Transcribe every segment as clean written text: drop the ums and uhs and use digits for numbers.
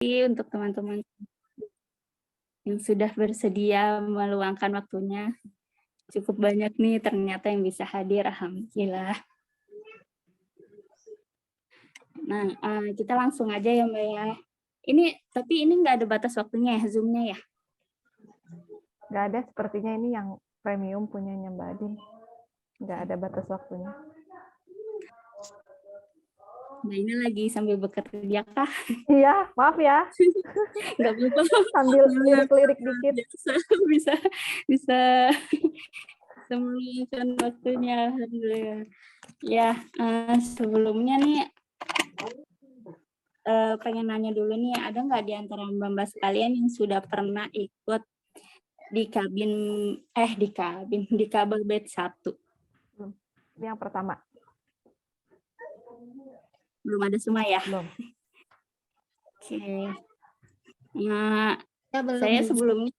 untuk teman-teman yang sudah bersedia meluangkan waktunya. Cukup banyak nih ternyata yang bisa hadir, alhamdulillah. Nah, kita langsung aja ya Mbak ya. Tapi ini nggak ada batas waktunya ya, Zoom-nya ya? Nggak ada, sepertinya ini yang premium punyanya Mbak Adin. Nggak ada batas waktunya. Nah, ini lagi sambil bekerja kah? Iya, maaf ya. Nggak apa-apa. Sambil lirik-lirik dikit. Bisa meluangkan waktunya, alhamdulillah. Ya, sebelumnya nih pengen nanya dulu nih, ada nggak di antara Mbak sekalian yang sudah pernah ikut di Kabel Batch 1? Yang pertama. Belum ada semua ya? Belum. Oke. Nah, saya sebelumnya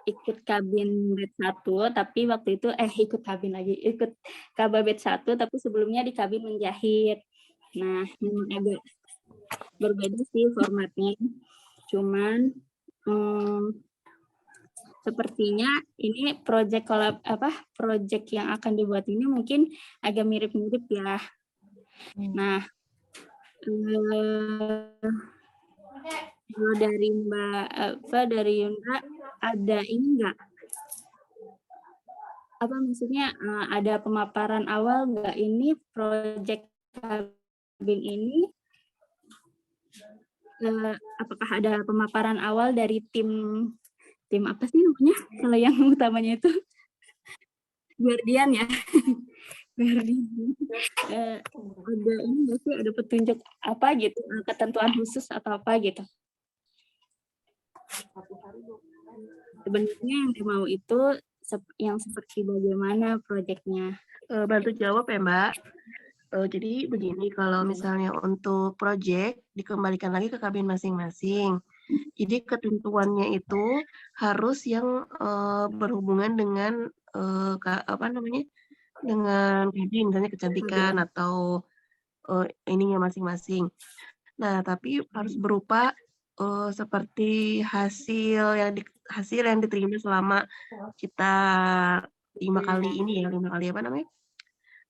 ikut kabin batch 1, tapi waktu itu ikut kabel batch 1, tapi sebelumnya di kabin menjahit. Nah, memang agak berbeda sih formatnya. Cuman sepertinya ini project yang akan dibuat ini mungkin agak mirip-mirip ya. Nah, kalau dari dari Yunda ada ini enggak? Apa maksudnya ada pemaparan awal enggak ini project kabin ini? Apakah ada pemaparan awal dari tim apa sih namanya? Kalau yang utamanya itu Guardian ya. Guardian. Ada ini enggak sih, ada petunjuk apa gitu, ketentuan khusus atau apa gitu? Sebenarnya yang mau itu yang seperti bagaimana proyeknya? Bantu jawab ya Mbak. Jadi begini, kalau misalnya untuk proyek dikembalikan lagi ke kabin masing-masing. Jadi ketentuannya itu harus yang berhubungan dengan dengan kabin, misalnya kecantikan atau ininya masing-masing. Nah, tapi harus berupa seperti hasil yang diterima selama kita 5 kali ini ya, 5 kali apa namanya?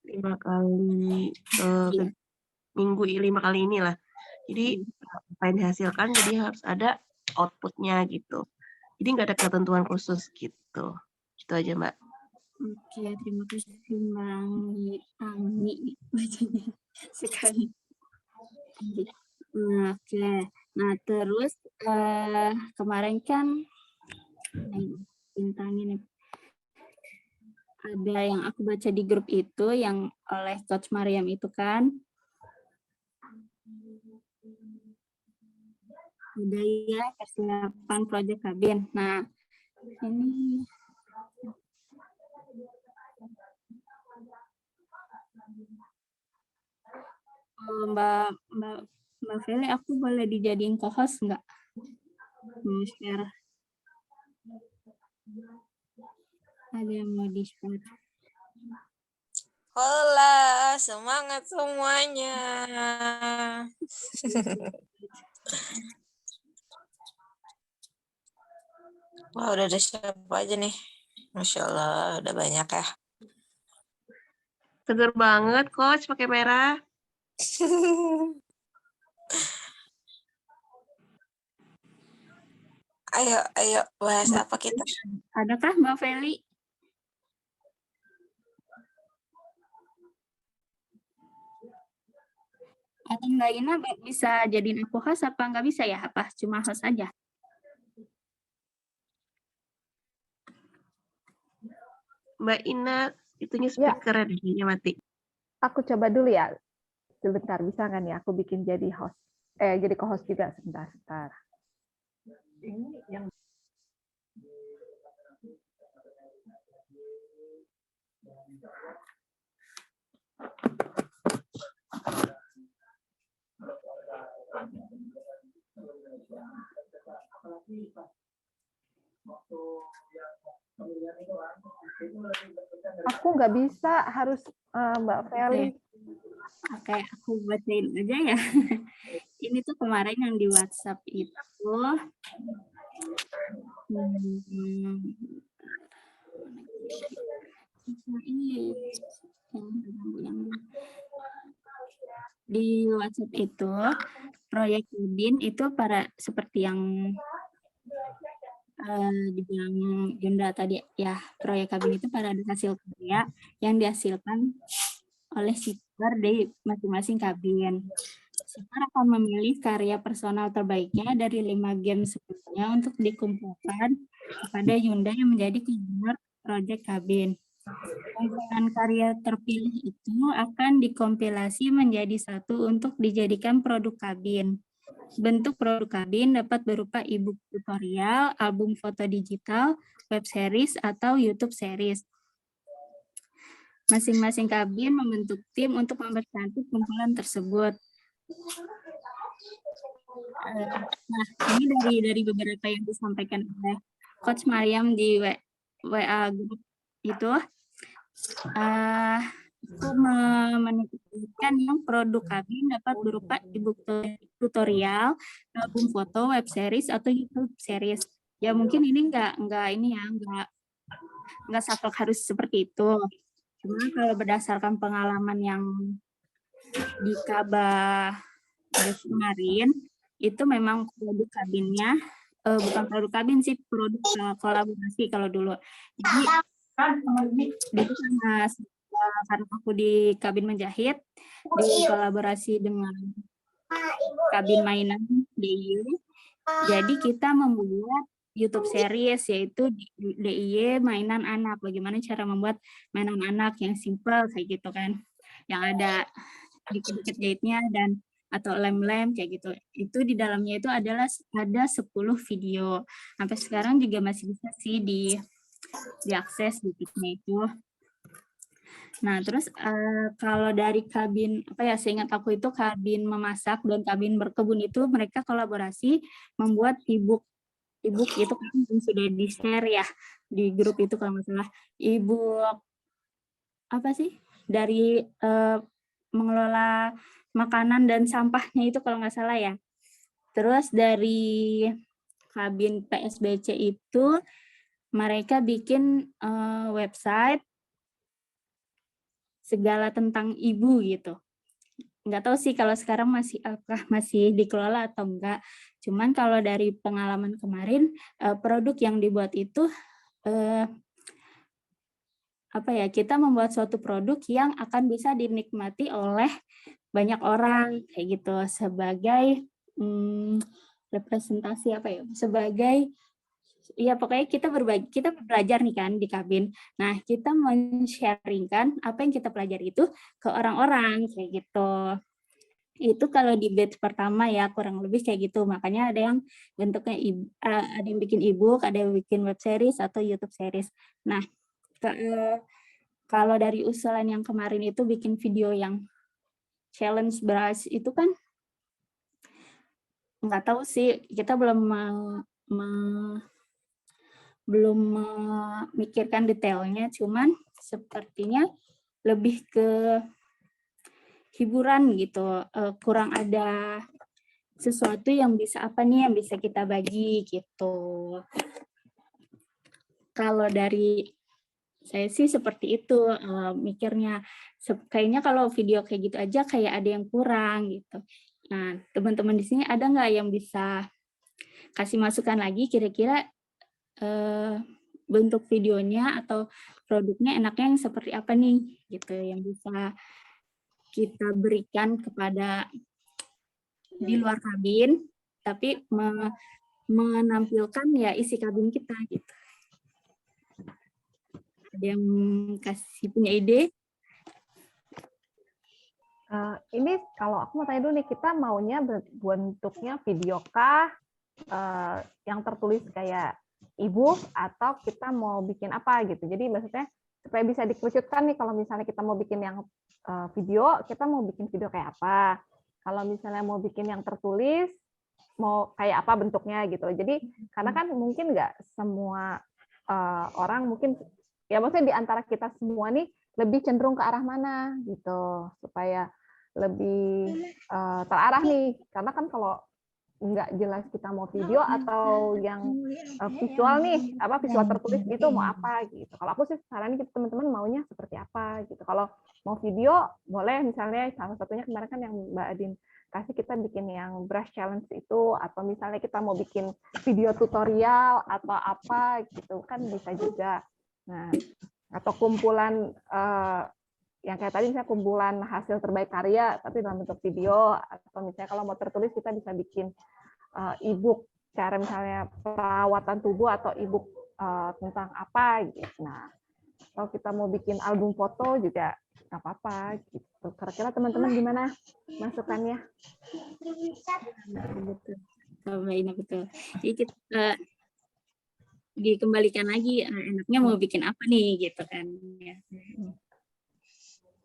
5 kali minggu 5 kali inilah. Jadi apa yang dihasilkan jadi harus ada output-nya gitu. Jadi nggak ada ketentuan khusus gitu. Gitu aja Mbak. Oke, terima kasih Mbak Anggi bacanya sekali. Oke, nah terus kemarin kan bintangin ada yang aku baca di grup itu yang oleh Coach Mariam itu kan ada ya persiapan proyek kabin. Nah ini Mbak Feli, aku boleh dijadiin co-host nggak? Share. Ada yang mau di-share? Hola, semangat semuanya. Wah, udah ada siapa aja nih? Masya Allah, udah banyak ya. Seger banget, Coach, pakai merah. Ayo, bahas apa kita? Adakah Mbak Feli? Atau Mbak Ina bisa jadiin aku host apa nggak bisa ya? Apa cuma host aja? Mbak Ina, itunya speaker ya mati. Aku coba dulu ya. Sebentar, bisa nggak nih aku bikin jadi host? Jadi co-host juga sebentar. Ini yang aku nggak bisa, harus Mbak Feli. Oke, aku bacain aja ya. mungkin itu kemarin yang di WhatsApp itu ini di WhatsApp itu proyek Udin itu para seperti yang dibilang Yunda tadi ya, proyek kabin itu pada hasil karya yang dihasilkan oleh siswa di masing-masing kabin. Siswa akan memilih karya personal terbaiknya dari 5 game sebelumnya untuk dikumpulkan kepada Yunda yang menjadi convener proyek kabin. Kumpulan karya terpilih itu akan dikompilasi menjadi satu untuk dijadikan produk kabin. Bentuk produk kabin dapat berupa e-book tutorial, album foto digital, web series, atau YouTube series. Masing-masing kabin membentuk tim untuk mempercantik kumpulan tersebut. Nah, ini dari beberapa yang disampaikan oleh Coach Mariam di WA group itu, aku menitipkan yang produk kabin dapat berupa e-book tutorial, album foto, web series, atau YouTube series. Ya mungkin ini nggak saklek harus seperti itu. Cuma kalau berdasarkan pengalaman yang di Kabah kemarin, itu memang produk kabinnya, bukan produk kabin sih, produk kolaborasi kalau dulu. Jadi dulu karena aku di kabin menjahit, dikolaborasi dengan kabin mainan DIY. Jadi kita membuat YouTube series yaitu DIY mainan anak. Bagaimana cara membuat mainan anak yang simple kayak gitu kan. Yang ada dikit-dikit jahitnya dan atau lem-lem kayak gitu. Itu di dalamnya itu ada 10 video. Sampai sekarang juga masih bisa sih diakses di YouTube-nya itu. Nah, terus kalau dari kabin seingat aku itu kabin memasak dan kabin berkebun itu mereka kolaborasi membuat e-book itu kan yang sudah di-share ya di grup itu kalau nggak salah. E-book dari mengelola makanan dan sampahnya itu kalau nggak salah ya. Terus dari kabin PSBC itu mereka bikin website segala tentang ibu gitu. Nggak tahu sih kalau sekarang masih dikelola atau enggak. Cuman kalau dari pengalaman kemarin, produk yang dibuat itu kita membuat suatu produk yang akan bisa dinikmati oleh banyak orang kayak gitu sebagai representasi sebagai ya pokoknya kita belajar nih kan di kabin. Nah, kita men-sharingkan apa yang kita pelajari itu ke orang-orang kayak gitu. Itu kalau di batch pertama ya kurang lebih kayak gitu. Makanya ada yang bentuknya ada yang bikin e-book, ada yang bikin web series atau YouTube series. Nah, kalau dari usulan yang kemarin itu bikin video yang challenge brush itu kan nggak tahu sih, kita belum memikirkan detailnya, cuman sepertinya lebih ke hiburan gitu, kurang ada sesuatu yang bisa yang bisa kita bagi gitu. Kalau dari saya sih seperti itu mikirnya, kayaknya kalau video kayak gitu aja kayak ada yang kurang gitu. Nah, teman-teman di sini ada nggak yang bisa kasih masukan lagi kira-kira bentuk videonya atau produknya enaknya yang seperti apa nih gitu yang bisa kita berikan kepada di luar kabin tapi menampilkan ya isi kabin kita gitu. Ada yang kasih punya ide? Ini kalau aku mau tanya dulu nih, kita maunya bentuknya video kah yang tertulis kayak e-book atau kita mau bikin apa gitu. Jadi maksudnya supaya bisa dikerucutkan nih kalau misalnya kita mau bikin yang video, kita mau bikin video kayak apa. Kalau misalnya mau bikin yang tertulis, mau kayak apa bentuknya gitu. Jadi karena kan mungkin nggak semua orang mungkin ya maksudnya di antara kita semua nih lebih cenderung ke arah mana gitu supaya terarah nih. Karena kan kalau nggak jelas kita mau video atau yang visual nih, visual tertulis gitu mau apa gitu. Kalau aku sih saranin gitu teman-teman maunya seperti apa gitu. Kalau mau video boleh, misalnya salah satunya kemarin kan yang Mbak Adin kasih, kita bikin yang brush challenge itu, atau misalnya kita mau bikin video tutorial atau apa gitu kan bisa juga. Nah, atau kumpulan yang kayak tadi misalnya kumpulan hasil terbaik karya tapi dalam bentuk video, atau misalnya kalau mau tertulis kita bisa bikin e-book cara misalnya perawatan tubuh atau e-book tentang apa gitu. Nah, kalau kita mau bikin album foto juga nggak apa-apa gitu. Kira-kira teman-teman gimana masukannya? Betul. Mbak Ina, betul. Jadi kita dikembalikan lagi enaknya mau bikin apa nih gitu kan ya.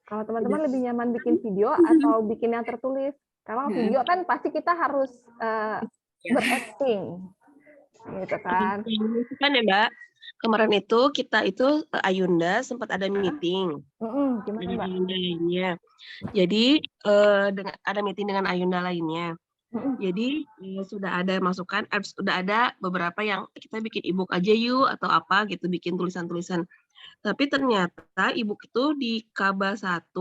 Kalau teman-teman lebih nyaman bikin video atau bikin yang tertulis? Kalau video kan pasti kita harus berakting, gitu kan? Kan ya Mbak, kemarin itu kita itu Ayunda sempat ada meeting. Gimana Dengan Mbak? Ayunda lainnya. Jadi ada meeting dengan Ayunda lainnya. Jadi sudah ada masukan, sudah ada beberapa yang kita bikin e-book aja yuk atau apa gitu, bikin tulisan-tulisan. Tapi ternyata e-book itu di Kaba 1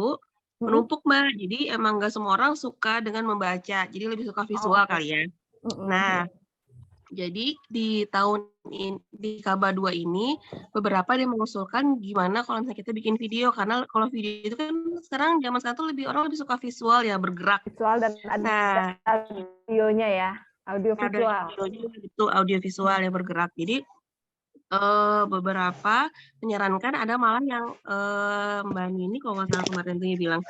menumpuk Mbak. Jadi emang nggak semua orang suka dengan membaca. Jadi lebih suka visual kali ya. Nah, jadi di tahun ini, di Kaba 2 ini beberapa dia mengusulkan gimana kalau misalnya kita bikin video, karena kalau video itu kan sekarang zaman sekarang tuh orang lebih suka visual ya, bergerak. Visual dan ada audionya ya, audio visual. Itu audio visual yang bergerak. Jadi beberapa menyarankan ada malah yang Mbak Nini kalau nggak salah kemarin tuh bilang,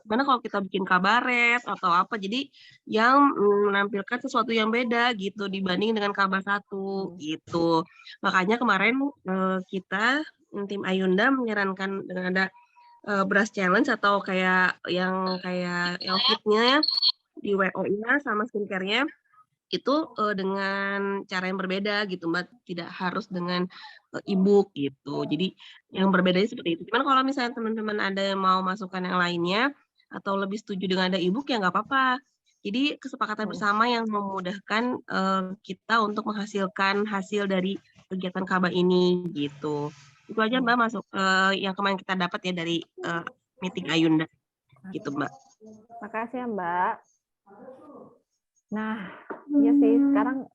gimana kalau kita bikin kabaret atau apa, jadi yang menampilkan sesuatu yang beda gitu dibanding dengan Kaba 1 gitu. Makanya kemarin kita tim Ayunda menyarankan dengan ada brush challenge atau kayak yang outfitnya di WO-nya sama skincare-nya itu dengan cara yang berbeda gitu Mbak, tidak harus dengan e-book gitu. Jadi yang berbedanya seperti itu. Cuman kalau misalnya teman-teman ada yang mau masukkan yang lainnya atau lebih setuju dengan ada e-book ya nggak apa-apa. Jadi kesepakatan bersama yang memudahkan kita untuk menghasilkan hasil dari kegiatan Kaba ini gitu. Itu aja Mbak masuk yang kemarin kita dapat ya dari meeting Ayunda gitu Mbak. Makasih ya Mbak. Nah, iya sih sekarang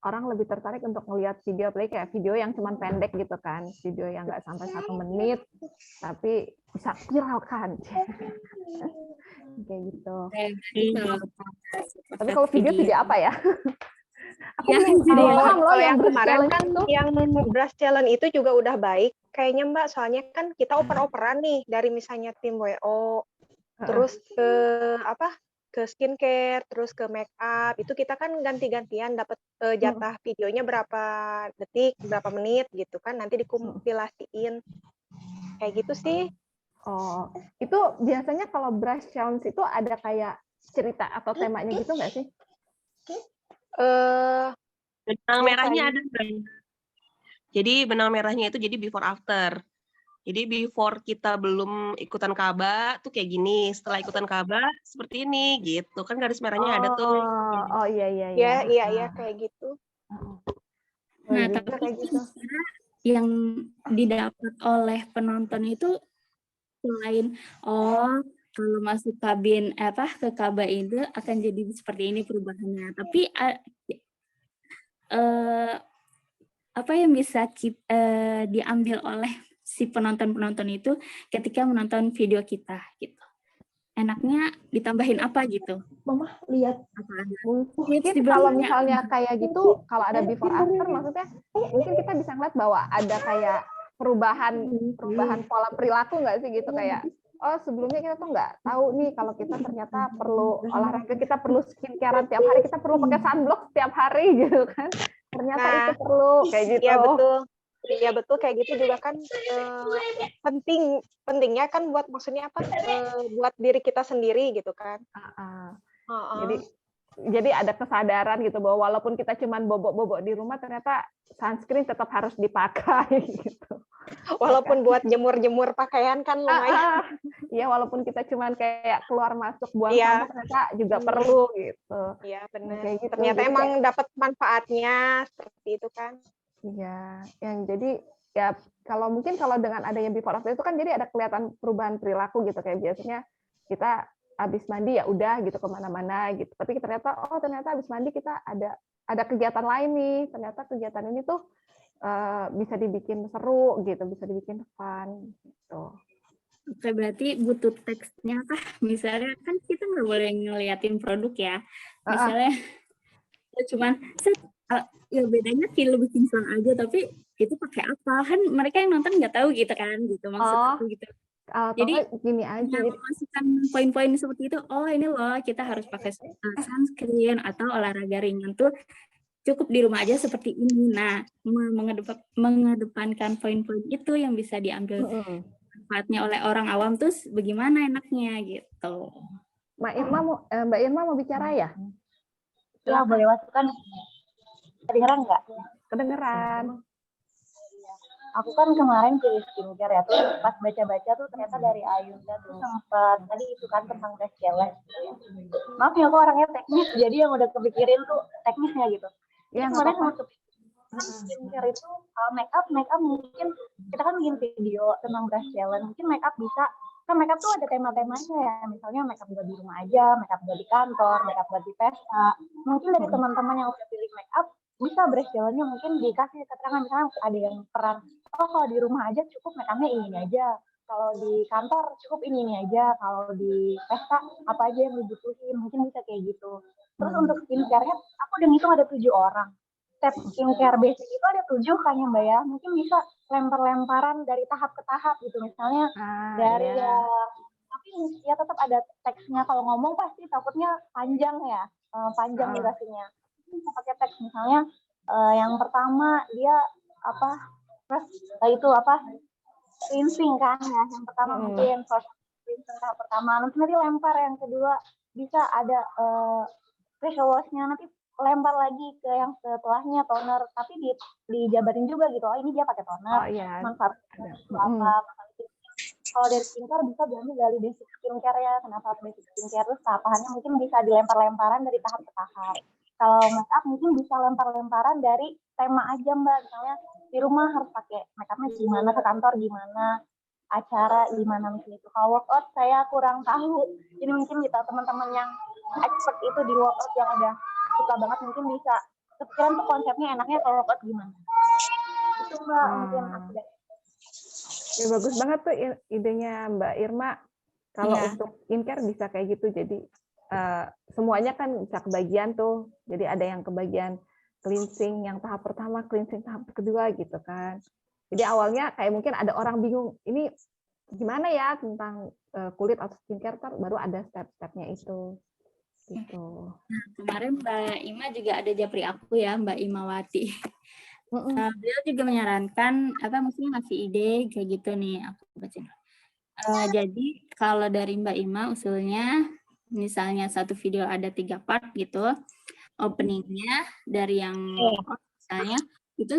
orang lebih tertarik untuk melihat video, apalagi kayak video yang cuma pendek gitu kan, video yang nggak sampai 1 menit tapi bisa viral kan. Kayak gitu. Tapi kalau video apa ya? Aku paham loh yang kemarin kan yang brush challenge itu juga udah baik kayaknya Mbak, soalnya kan kita oper-operan nih dari misalnya tim WO terus ke skincare, terus ke make up, itu kita kan ganti-gantian dapat jatah videonya berapa detik, berapa menit gitu kan, nanti dikompilasiin. Kayak gitu sih. Oh, itu biasanya kalau brush challenge itu ada kayak cerita atau temanya gitu nggak sih? Benang merahnya ada. Jadi benang merahnya itu jadi before after. Jadi before kita belum ikutan Kaba tuh kayak gini, setelah ikutan Kaba seperti ini gitu. Kan garis merahnya ada tuh. Oh iya. Iya kayak gitu. Nah, tapi kayak gitu. Yang didapat oleh penonton itu selain kalau masuk kabin ke Kaba itu akan jadi seperti ini perubahannya. Tapi apa yang bisa diambil oleh si penonton itu ketika menonton video kita gitu. Enaknya ditambahin apa gitu? Mama lihat. Mungkin kalau misalnya kayak gitu, kalau ada before after maksudnya mungkin kita bisa ngeliat bahwa ada kayak perubahan pola perilaku nggak sih gitu, kayak sebelumnya kita tuh nggak tahu nih kalau kita ternyata perlu olahraga, kita perlu skincare tiap hari, kita perlu pakai sunblock setiap hari gitu kan. Ternyata itu perlu kayak gitu. Iya betul kayak gitu juga kan pentingnya kan buat maksudnya buat diri kita sendiri gitu kan. Jadi jadi ada kesadaran gitu bahwa walaupun kita cuman bobok-bobok di rumah, ternyata sunscreen tetap harus dipakai gitu. Walaupun buat jemur-jemur pakaian kan lumayan. Iya, walaupun kita cuman kayak keluar masuk buang Iya. sampah, ternyata juga perlu gitu. Iya benar. Kayak gitu. Ternyata Jadi emang dapat manfaatnya seperti itu kan. iya, yang jadi ya kalau mungkin kalau dengan adanya before after itu kan jadi ada kelihatan perubahan perilaku gitu, kayak biasanya kita habis mandi ya udah gitu kemana-mana gitu, tapi ternyata habis mandi kita ada kegiatan lain nih, ternyata kegiatan ini tuh bisa dibikin seru gitu, bisa dibikin fun gitu. Oke, berarti butuh teksnya kah? Misalnya kan kita nggak boleh ngeliatin produk ya. Misalnya cuman ya bedanya sih lebih kinclong aja, tapi itu pakai apa? Kan mereka yang nonton nggak tahu gitu kan, gitu maksud aku gitu. Jadi Gini aja. dengan memasukkan poin-poin seperti itu, oh ini loh kita harus pakai sunscreen atau olahraga ringan tuh cukup di rumah aja seperti ini. Nah, mengedepankan poin-poin itu yang bisa diambil manfaatnya oleh orang awam tuh bagaimana enaknya gitu. Mbak Irma mau bicara ya? Ya, boleh masukkan. Kedengeran nggak? Kedengeran. Aku kan kemarin pilih skincare ya, tuh pas baca-baca tuh ternyata dari Ayunda tuh sempat tadi itu kan tentang breast challenge gitu ya. Maaf ya, aku orangnya teknis, jadi yang udah kepikirin tuh teknisnya gitu. Ya, kemarin sama skincare itu make up mungkin kita kan bikin video tentang breast challenge, mungkin make up bisa kan, make up tuh ada tema-temanya ya, misalnya make up buat di rumah aja, make up buat di kantor, make up buat di pesta. Mungkin dari teman-teman yang udah pilih make up bisa breast challenge-nya mungkin dikasih keterangan, misalnya ada yang peran kalau di rumah aja cukup make up-nya ini aja, kalau di kantor cukup ini aja, kalau di pesta apa aja yang dibutuhin, mungkin bisa kayak gitu. Terus untuk skincare-nya aku udah ngitung ada 7 orang. Step skincare basic itu ada 7 kan ya Mbak ya, mungkin bisa lempar-lemparan dari tahap ke tahap gitu, misalnya dari tapi ya tetap ada teksnya, kalau ngomong pasti takutnya panjang ya, panjang durasinya. Bisa pakai teks, misalnya yang pertama dia apa, terus itu apa, cleansing kan ya, yang pertama mungkin first cleansing tahap pertama, nanti lempar yang kedua bisa ada facial wash-nya, nanti lempar lagi ke yang setelahnya toner, tapi dijabarin juga gitu, oh ini dia pakai toner, manfaat apa. Kalau dari skincare bisa dari basic skincare ya, kenapa basic skincare, terus tahapannya mungkin bisa dilempar-lemparan dari tahap ke tahap. Kalau make up mungkin bisa lempar-lemparan dari tema aja Mbak, misalnya di rumah harus pakai make upnya gimana, ke kantor gimana, acara gimana mungkin itu. Kalau workout saya kurang tahu, jadi mungkin kita teman-teman yang expert itu di workout yang udah suka banget mungkin bisa kepikiran tuh konsepnya enaknya kalau workout gimana. Itu Mbak mungkin aku dari. Ya, bagus banget tuh idenya Mbak Irma. Kalau untuk skincare bisa kayak gitu, jadi semuanya kan bisa kebagian tuh. Jadi ada yang kebagian cleansing yang tahap pertama, cleansing tahap kedua gitu kan. Jadi awalnya kayak mungkin ada orang bingung, ini gimana ya tentang kulit atau skincare, baru ada step-stepnya itu. Gitu. Nah, kemarin Mbak Ima juga ada japri aku ya, Mbak Imawati. Beliau juga menyarankan maksudnya ngasih ide kayak gitu nih, aku baca. Jadi kalau dari Mbak Ima usulnya misalnya satu video ada 3 part gitu, openingnya dari yang misalnya itu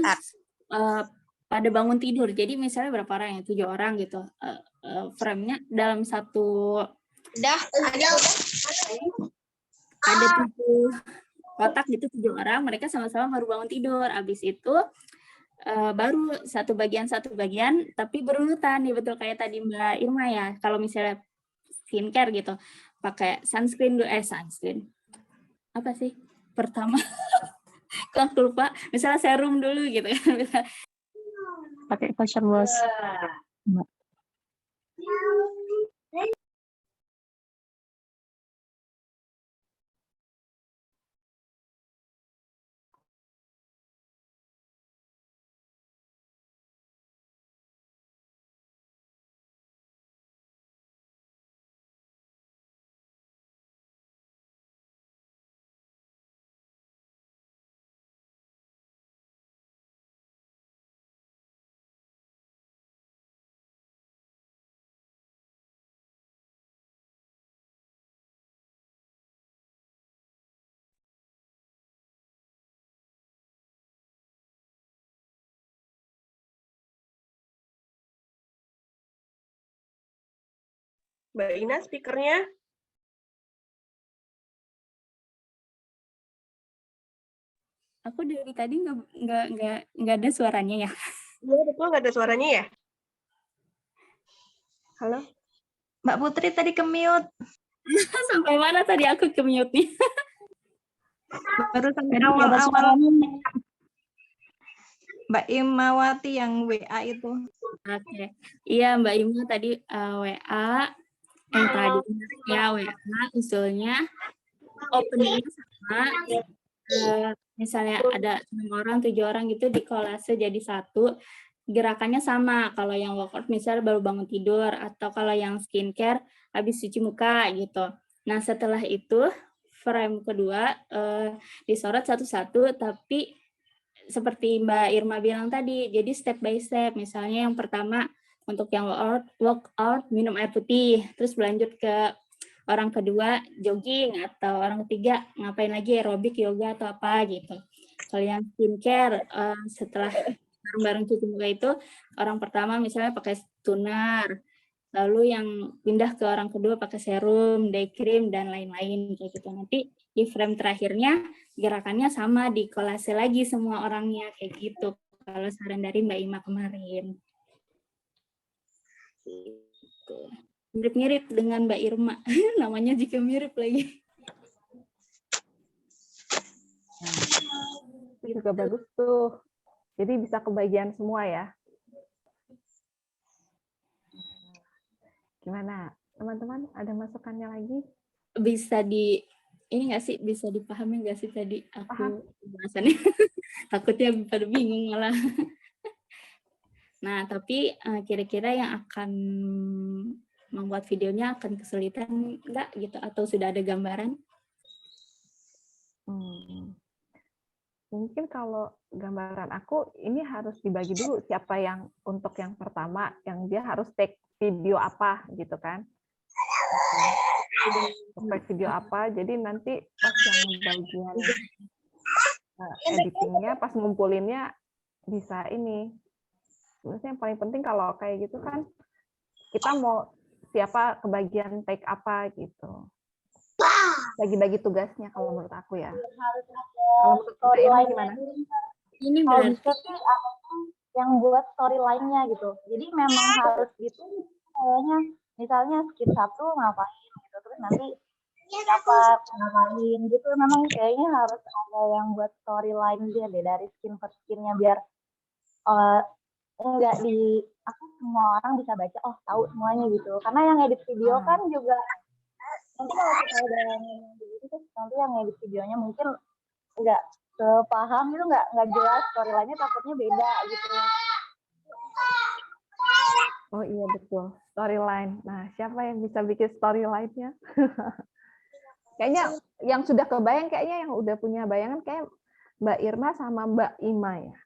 pada bangun tidur, jadi misalnya berapa orang ya, 7 orang gitu, frame-nya dalam satu ada 7 kotak gitu, 7 orang, mereka sama-sama baru bangun tidur. Abis itu baru satu bagian, tapi berurutan nih, betul kayak tadi Mbak Irma ya. Kalau misalnya skincare gitu, pakai sunscreen dulu, sunscreen. Apa sih? Pertama, kok lupa, misalnya serum dulu gitu kan. Pakai facial wash. Mbak Ina speakernya. Aku dari tadi nggak ada suaranya ya. Iya, betul nggak ada suaranya ya? Halo? Mbak Putri tadi ke-mute. Sampai mana tadi aku ke mute nih? Baru sampai Tadi nggak ada awal-awal suaranya. Mbak Imawati yang WA itu. Oke. Iya Mbak Ima tadi WA. Tadi ya WA usulnya openingnya sama. Misalnya ada 6 orang, 7 orang gitu di kolase jadi satu. Gerakannya sama. Kalau yang workout misalnya baru bangun tidur, atau kalau yang skincare habis cuci muka gitu. Nah setelah itu frame kedua disorot satu-satu, tapi seperti Mbak Irma bilang tadi, jadi step by step. Misalnya yang pertama untuk yang workout minum air putih, terus berlanjut ke orang kedua jogging, atau orang ketiga ngapain lagi, aerobik, yoga atau apa gitu. Kalau yang skincare setelah bareng-bareng cuci muka itu, orang pertama misalnya pakai toner, lalu yang pindah ke orang kedua pakai serum, day cream, dan lain-lain kayak gitu. Nanti di frame terakhirnya gerakannya sama, di kolase lagi semua orangnya kayak gitu. Kalau saran dari Mbak Ima kemarin. Gitu. Mirip-mirip dengan Mbak Irma. Namanya juga mirip lagi. Itu juga bagus tuh. Jadi bisa kebagian semua ya. Gimana? Teman-teman ada masukannya lagi? Bisa ini nggak sih, bisa dipahami nggak sih tadi Paham. aku bahasannya? Takutnya pada bingung malah. Nah, tapi kira-kira yang akan membuat videonya akan kesulitan nggak gitu, atau sudah ada gambaran? Mungkin kalau gambaran aku ini harus dibagi dulu siapa yang untuk yang pertama yang dia harus take video apa gitu kan. Take video apa, jadi nanti pas yang bagian editingnya, pas ngumpulinnya bisa ini. Sebenarnya yang paling penting kalau kayak gitu kan, kita mau siapa kebagian take apa gitu. Bagi-bagi tugasnya kalau menurut aku ya. Kalau menurut Mbak Irma gimana? Ini Kalau berarti bisa sih aku yang buat storyline-nya gitu. Jadi memang harus gitu kayaknya, misalnya skip 1 ngapain gitu, terus nanti dapat ngapain gitu. Memang kayaknya harus ada yang buat storyline dia deh dari skin per skinnya, biar enggak semua orang bisa baca, oh tahu semuanya gitu. Karena yang edit video kan juga nanti kalau kita udah ngomong begitu terus nanti yang edit videonya mungkin enggak sepaham itu, enggak jelas storyline-nya, takutnya beda gitu. Oh iya betul, storyline. Nah, siapa yang bisa bikin storyline-nya? Kayaknya yang sudah kebayang, kayaknya yang udah punya bayangan kayak Mbak Irma sama Mbak Ima ya.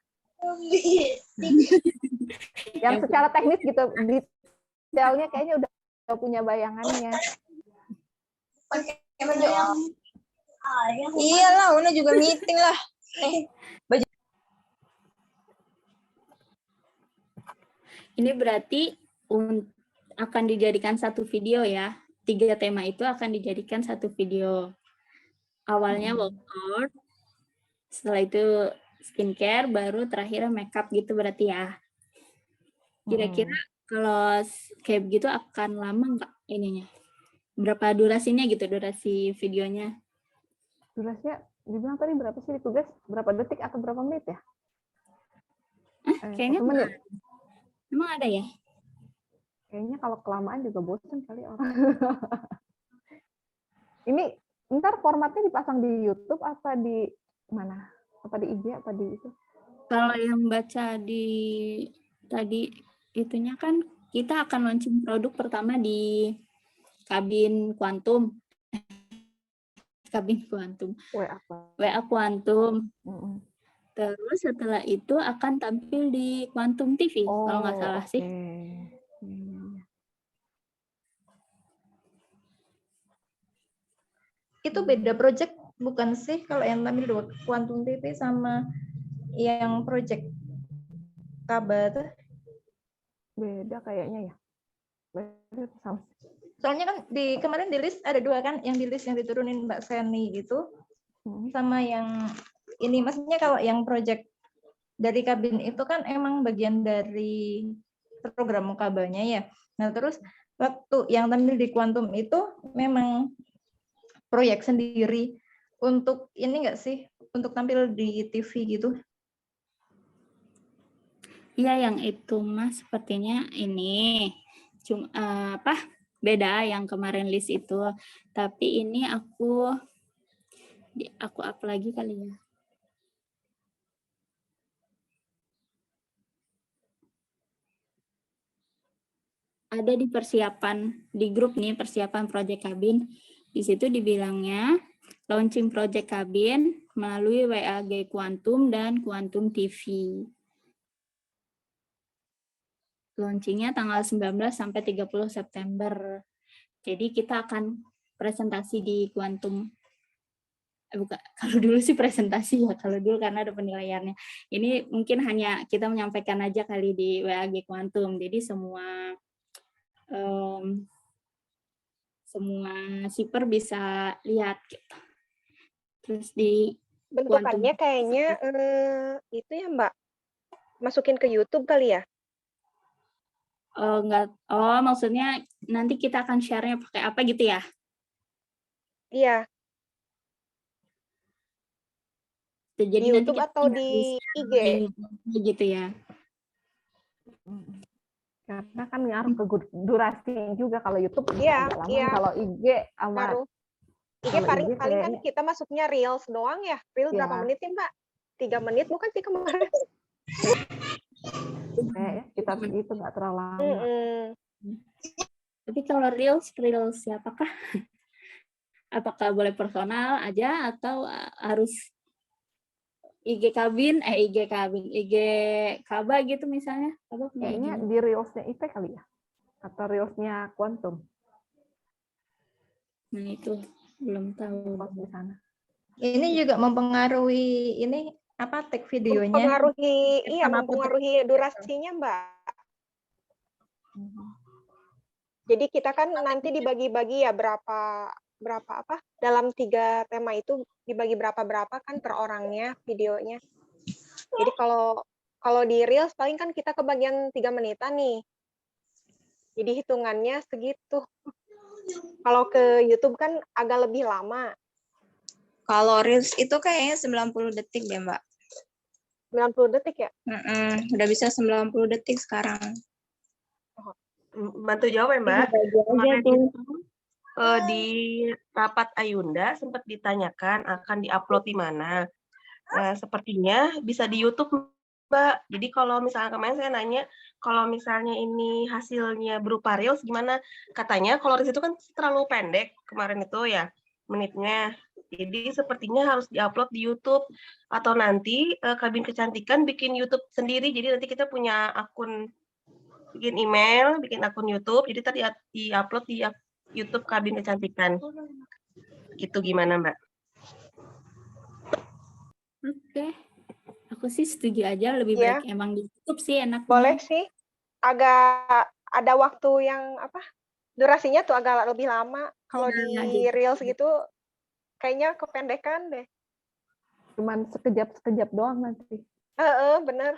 Yang secara teknis gitu, detailnya kayaknya udah punya bayangannya. Iyalah, Una juga meeting lah. ini berarti akan dijadikan satu video ya. 3 tema itu akan dijadikan satu video. Awalnya workout, setelah itu skincare, baru terakhir makeup gitu berarti ya. Kira-kira kalau kayak begitu akan lama nggak ininya? Berapa durasinya gitu, durasi videonya? Durasinya dibilang tadi berapa sih di tugas? Berapa detik atau berapa menit ya? Kayaknya 1 menit. Emang ada ya? Kayaknya kalau kelamaan juga bosan kali orang. Ini ntar formatnya dipasang di YouTube apa di mana? Apa di IG apa di itu? Kalau yang baca di tadi itunya kan kita akan launching produk pertama di Kabin Kuantum. WA Kuantum. Terus setelah itu akan tampil di Kuantum TV, kalau nggak salah sih. Itu beda project bukan sih kalau yang tampil di Quantum TV sama yang project Kabar? Beda kayaknya ya. Beda sama. Soalnya kan kemarin di list ada 2 kan, yang di list yang diturunin Mbak Seni itu sama yang ini, maksudnya kalau yang project dari kabin itu kan emang bagian dari program mukabanya ya. Nah terus waktu yang tampil di Quantum itu memang proyek sendiri untuk ini enggak sih, untuk tampil di TV gitu? Iya, yang itu Mas sepertinya ini cuma beda yang kemarin list itu. Tapi ini aku up lagi kali ya. Ada di persiapan di grup nih, persiapan project kabin. Di situ dibilangnya launching project kabin melalui WAG Quantum dan Quantum TV. Launchingnya tanggal 19 sampai 30 September. Jadi kita akan presentasi di Quantum. Bukan, kalau dulu sih presentasi ya, kalau dulu karena ada penilaiannya. Ini mungkin hanya kita menyampaikan aja kali di WAG Quantum. Jadi semua shipper bisa lihat gitu. Terus di bentukannya kayaknya itu ya Mbak, masukin ke YouTube kali ya? Enggak, maksudnya nanti kita akan share-nya pakai apa gitu ya? Iya. Jadi di nanti YouTube kita atau di IG gitu ya? Karena kan ngaruh ke durasi juga, kalau YouTube Iya, agak lama, iya. kalau IG sama Ngaruh. IG kalau paling IG kan kayaknya kita masuknya Reels doang ya. Reels berapa Iya. menit sih Mbak? 3 menit bukan sih kemarin? kayaknya kita segitu, nggak terlalu lama. Tapi kalau Reels siapakah? Apakah boleh personal aja atau harus IG Kaba gitu misalnya? Kayaknya di Reels-nya IP kali ya? Atau Reels-nya Quantum? Nah itu belum tahu. Di sana. Ini juga mempengaruhi ini apa tag videonya? Mempengaruhi durasinya Mbak. Jadi kita kan nanti dibagi-bagi ya berapa apa dalam 3 tema itu dibagi berapa kan per orangnya videonya. Jadi kalau di Reels paling kan kita kebagian 3 menitan nih. Jadi hitungannya segitu. Kalau ke YouTube kan agak lebih lama. Kalau Reels itu kayaknya 90 detik deh, Mbak. 90 detik ya? Udah bisa 90 detik sekarang. Bantu jawab ya, Mbak. Kemarin itu di rapat Ayunda sempat ditanyakan akan diupload di mana. Nah, sepertinya bisa di YouTube, Mbak. Jadi kalau misalnya kemarin saya nanya, kalau misalnya ini hasilnya berupa Reels gimana? Katanya kalau Reels itu kan terlalu pendek kemarin itu ya menitnya. Jadi sepertinya harus diupload di YouTube atau nanti Kabin Kecantikan bikin YouTube sendiri. Jadi nanti kita punya akun, bikin email, bikin akun YouTube. Jadi tadi diupload di YouTube Kabin Kecantikan. Gitu gimana, Mbak? Oke. Aku sih setuju aja, lebih baik emang di YouTube sih enaknya. Boleh sih. Agak ada waktu yang durasinya tuh agak lebih lama. Kalau di Reels gitu kayaknya kependekan deh. Cuman sekejap doang nanti. Bener.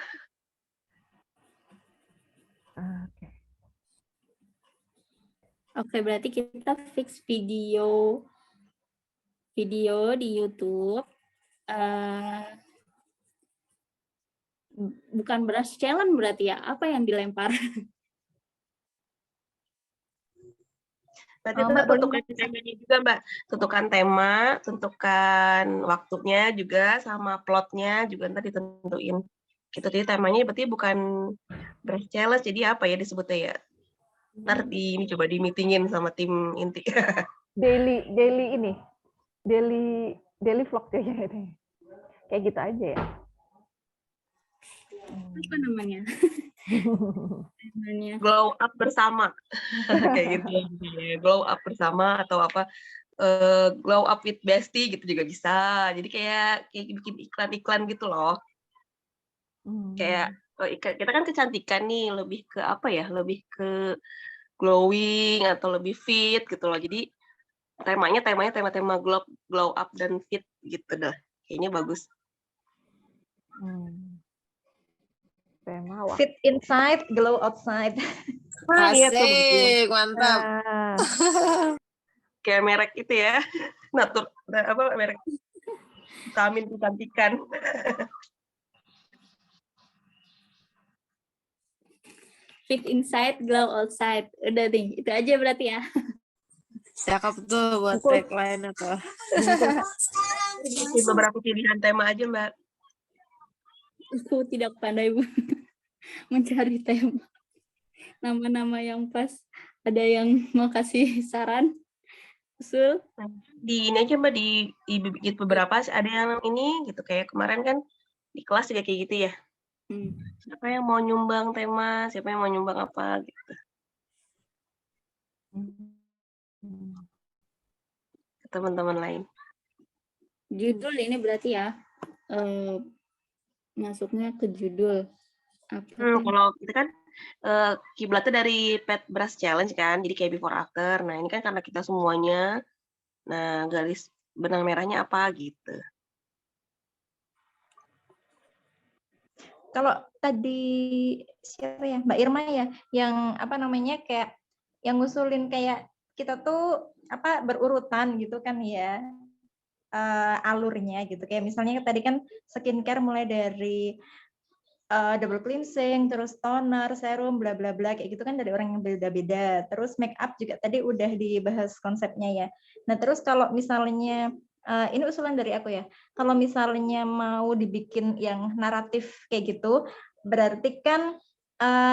Oke, berarti kita fix video di YouTube. Bukan brush challenge berarti ya? Apa yang dilempar? Berarti tentukan temanya juga, Mbak. Tentukan tema, tentukan waktunya juga, sama plotnya juga ntar ditentuin. Gitu, jadi temanya berarti bukan brush challenge, jadi apa ya disebutnya ya? Ntar ini coba di meetingin sama tim inti. Daily vlog kayaknya. Kayak gitu aja ya. Apa namanya? Glow up bersama. Kayak gitu ya. Glow up bersama atau apa? Glow up with bestie gitu juga bisa. Jadi kayak bikin iklan-iklan gitu loh. Kayak kita kan kecantikan nih, lebih ke apa ya? Lebih ke glowing atau lebih fit gitu loh. Jadi temanya tema-tema glow up dan fit gitu dah. Kayaknya bagus. Tema wah. Fit inside, glow outside. Iya tuh betul. Asik, mantap. Nah, Kayak merek itu ya. Merek vitamin kecantikan. Fit inside, glow outside. Udah nih, itu aja berarti ya. Cakep tuh buat Bungkus. tagline atau. Kasih beberapa pilihan tema aja, Mbak. Aku tidak pandai mencari tema. Nama-nama yang pas. Ada yang mau kasih saran? Usul? Di ini aja Mbak, di beberapa ada yang ini gitu, kayak kemarin kan di kelas juga kayak gitu ya. Siapa yang mau nyumbang tema, siapa yang mau nyumbang apa gitu. Ke teman-teman lain. Judul ini berarti ya. Masuknya ke judul. Kalau itu kan kiblatnya dari Pet Brush Challenge kan, jadi kayak before after. Nah ini kan karena kita semuanya, nah garis benang merahnya apa gitu. Kalau tadi siapa ya, Mbak Irma ya, yang apa namanya kayak yang ngusulin kayak kita tuh apa berurutan gitu kan ya alurnya gitu. Kayak misalnya tadi kan skincare mulai dari double cleansing, terus toner, serum, bla bla bla kayak gitu kan dari orang yang beda-beda. Terus make up juga tadi udah dibahas konsepnya ya. Nah terus kalau misalnya ini usulan dari aku ya. Kalau misalnya mau dibikin yang naratif kayak gitu, berarti kan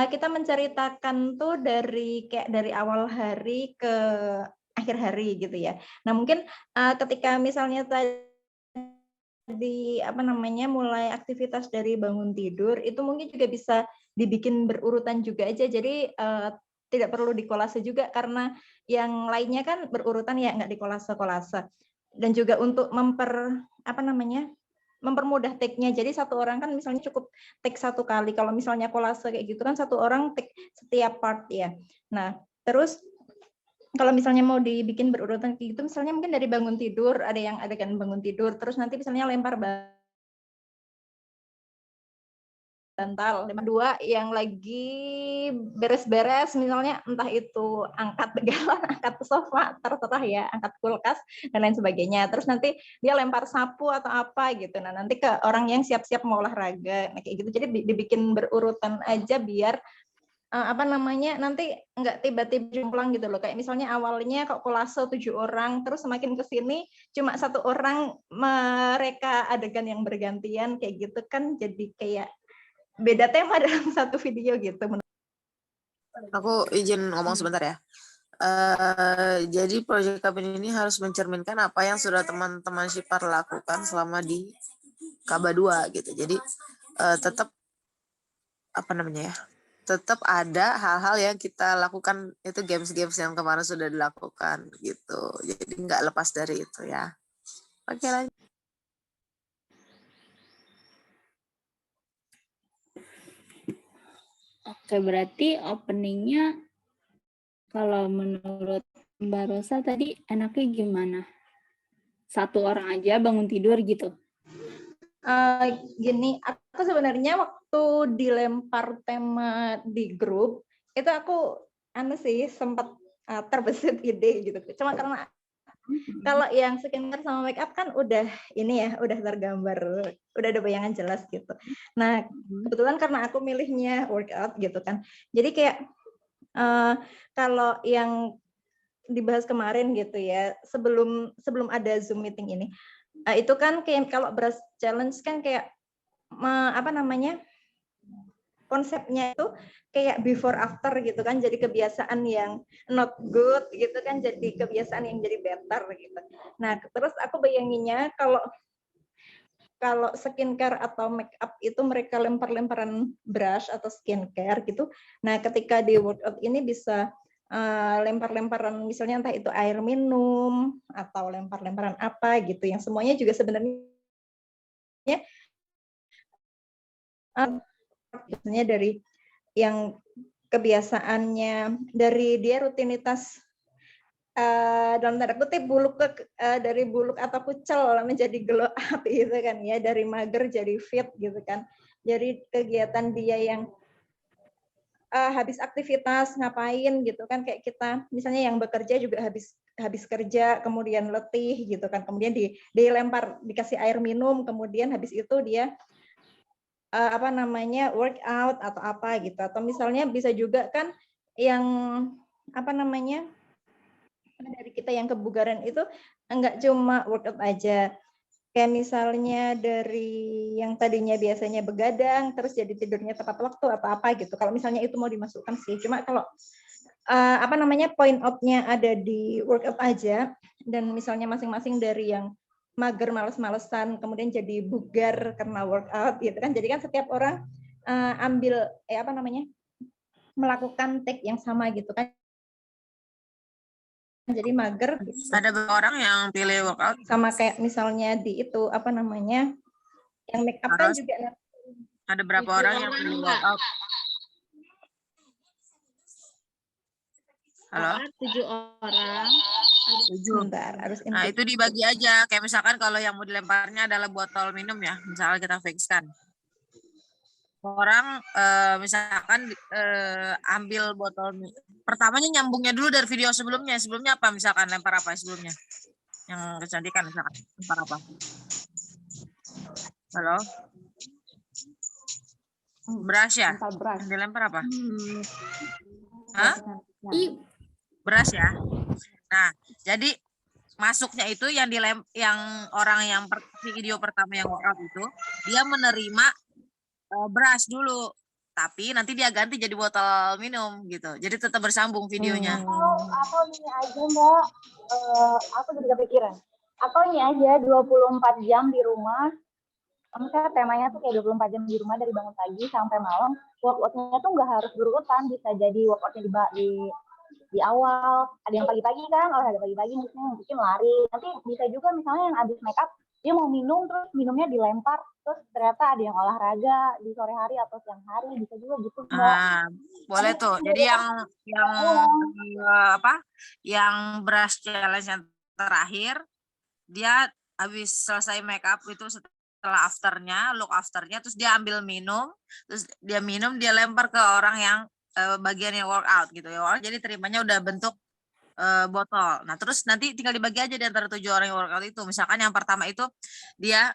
kita menceritakan tuh dari awal hari ke akhir hari gitu ya. Nah mungkin ketika misalnya tadi apa namanya mulai aktivitas dari bangun tidur itu mungkin juga bisa dibikin berurutan juga aja. Jadi tidak perlu dikolase juga karena yang lainnya kan berurutan ya nggak dikolase-kolase. Dan juga untuk mempermudah take-nya. Jadi satu orang kan misalnya cukup take satu kali. Kalau misalnya kolase kayak gitu kan satu orang take setiap part ya. Nah, terus kalau misalnya mau dibikin berurutan kayak gitu, misalnya mungkin dari bangun tidur, ada yang adegan bangun tidur, terus nanti misalnya lempar bantal, dua yang lagi beres-beres, misalnya entah itu angkat galon, angkat sofa, terserah ya, angkat kulkas, dan lain sebagainya. Terus nanti dia lempar sapu atau apa gitu. Nah nanti ke orang yang siap-siap mau olahraga, nah, kayak gitu. Jadi dibikin berurutan aja biar nanti nggak tiba-tiba jomplang gitu loh, kayak misalnya awalnya kok kolase 7 orang terus semakin kesini cuma 1 orang mereka adegan yang bergantian kayak gitu kan jadi kayak beda tema dalam satu video gitu. Aku izin ngomong sebentar ya. Jadi Project Kabin ini harus mencerminkan apa yang sudah teman-teman Shipar lakukan selama di Kaba 2 gitu. Jadi tetap tetap ada hal-hal yang kita lakukan itu games-games yang kemarin sudah dilakukan gitu. Jadi nggak lepas dari itu ya. Oke lanjut. Oke, berarti openingnya kalau menurut Mbak Rosa tadi enaknya gimana? 1 orang aja bangun tidur gitu? Gini, aku sebenarnya waktu dilempar tema di grup itu aku sempat terbesit ide gitu. Cuma karena kalau yang skincare sama make up kan udah tergambar, udah ada bayangan jelas gitu. Nah kebetulan karena aku milihnya workout gitu kan, jadi kayak kalau yang dibahas kemarin gitu ya sebelum ada Zoom meeting ini. Itu kan kayak kalau brush challenge kan kayak konsepnya itu kayak before after gitu kan, jadi kebiasaan yang not good gitu kan jadi kebiasaan yang jadi better gitu. Nah terus aku bayanginnya kalau skincare atau make up itu mereka lempar-lemparan brush atau skincare gitu. Nah ketika di workout ini bisa lempar-lemparan misalnya entah itu air minum atau lempar-lemparan apa gitu yang semuanya juga sebenarnya biasanya dari yang kebiasaannya, dari dia rutinitas dalam tanda kutip dari buluk atau kucel menjadi glow up gitu kan ya, dari mager jadi fit gitu kan. Jadi kegiatan dia yang habis aktivitas ngapain gitu kan, kayak kita misalnya yang bekerja juga habis kerja kemudian letih gitu kan, kemudian dilempar, dikasih air minum, kemudian habis itu dia workout atau apa gitu. Atau misalnya bisa juga kan yang dari kita yang kebugaran itu enggak cuma workout aja. Kayak misalnya dari yang tadinya biasanya begadang terus jadi tidurnya tepat waktu atau apa gitu. Kalau misalnya itu mau dimasukkan sih. Cuma kalau point out-nya ada di workout aja, dan misalnya masing-masing dari yang mager, males-malesan, kemudian jadi bugar karena workout gitu kan. Jadi kan setiap orang melakukan take yang sama gitu kan. Jadi mager gitu. Ada beberapa orang yang pilih workout. Sama kayak misalnya di itu yang make up kan juga ada berapa orang yang pilih workout. Halo? 7 orang. 7. Bentar, harus Nah, itu dibagi aja. Kayak misalkan kalau yang mau dilemparnya adalah botol minum ya. Misalnya kita fixkan. Orang misalkan ambil botol pertamanya, nyambungnya dulu dari video sebelumnya. Sebelumnya apa? Misalkan lempar apa sebelumnya? Yang kecantikan misalkan lempar apa? Halo? Beras ya? Beras. Dilempar apa? Hah? Beras ya? Nah, jadi masuknya itu yang orang yang video pertama yang workout itu, dia menerima beras dulu, tapi nanti dia ganti jadi botol minum gitu. Jadi tetap bersambung videonya. Atau ini aja Mbak, aku jadi kepikiran. Atau ini aja 24 jam di rumah. Misalnya temanya tuh kayak 24 jam di rumah dari bangun pagi sampai malam. Workout-nya tuh nggak harus berurutan, bisa jadi workout-nya di awal. Ada yang pagi-pagi kan, olahraga pagi-pagi mungkin lari. Nanti bisa juga misalnya yang habis make up, dia mau minum terus minumnya dilempar, terus ternyata ada yang olahraga di sore hari atau siang hari, bisa juga gitu Mbak. Boleh tuh. Jadi yang beras challenge yang terakhir, dia habis selesai make up itu setelah look afternya, terus dia ambil minum, terus dia minum, dia lempar ke orang yang bagian yang workout gitu ya. Jadi terimanya udah bentuk botol. Nah, terus nanti tinggal dibagi aja di antara 7 orang yang workout itu. Misalkan yang pertama itu dia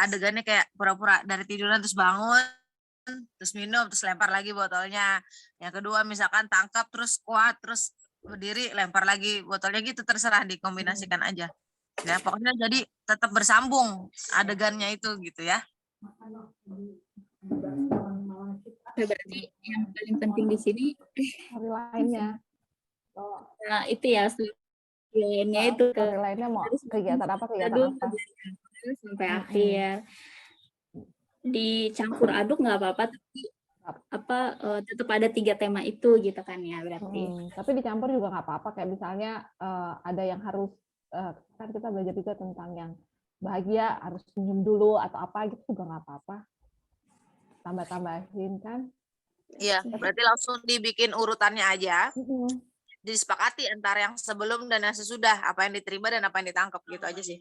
adegannya kayak pura-pura dari tiduran terus bangun, terus minum, terus lempar lagi botolnya. Yang kedua misalkan tangkap terus kuat, terus berdiri lempar lagi botolnya gitu, terserah dikombinasikan aja. Ya, pokoknya jadi tetap bersambung adegannya itu gitu ya. Berarti yang paling penting di sini lainnya. Nah, itu ya lainnya itu lainnya mau kegiatan apa sampai akhir. Dicampur aduk nggak apa-apa, tapi tetap ada 3 tema itu gitu kan ya berarti. Tapi dicampur juga nggak apa-apa, kayak misalnya ada yang harus kan kita belajar juga tentang yang bahagia harus senyum dulu atau apa gitu juga nggak apa-apa, tambah-tambahin kan. Iya, berarti langsung dibikin urutannya aja. Disepakati antara yang sebelum dan yang sesudah, apa yang diterima dan apa yang ditangkap gitu aja sih.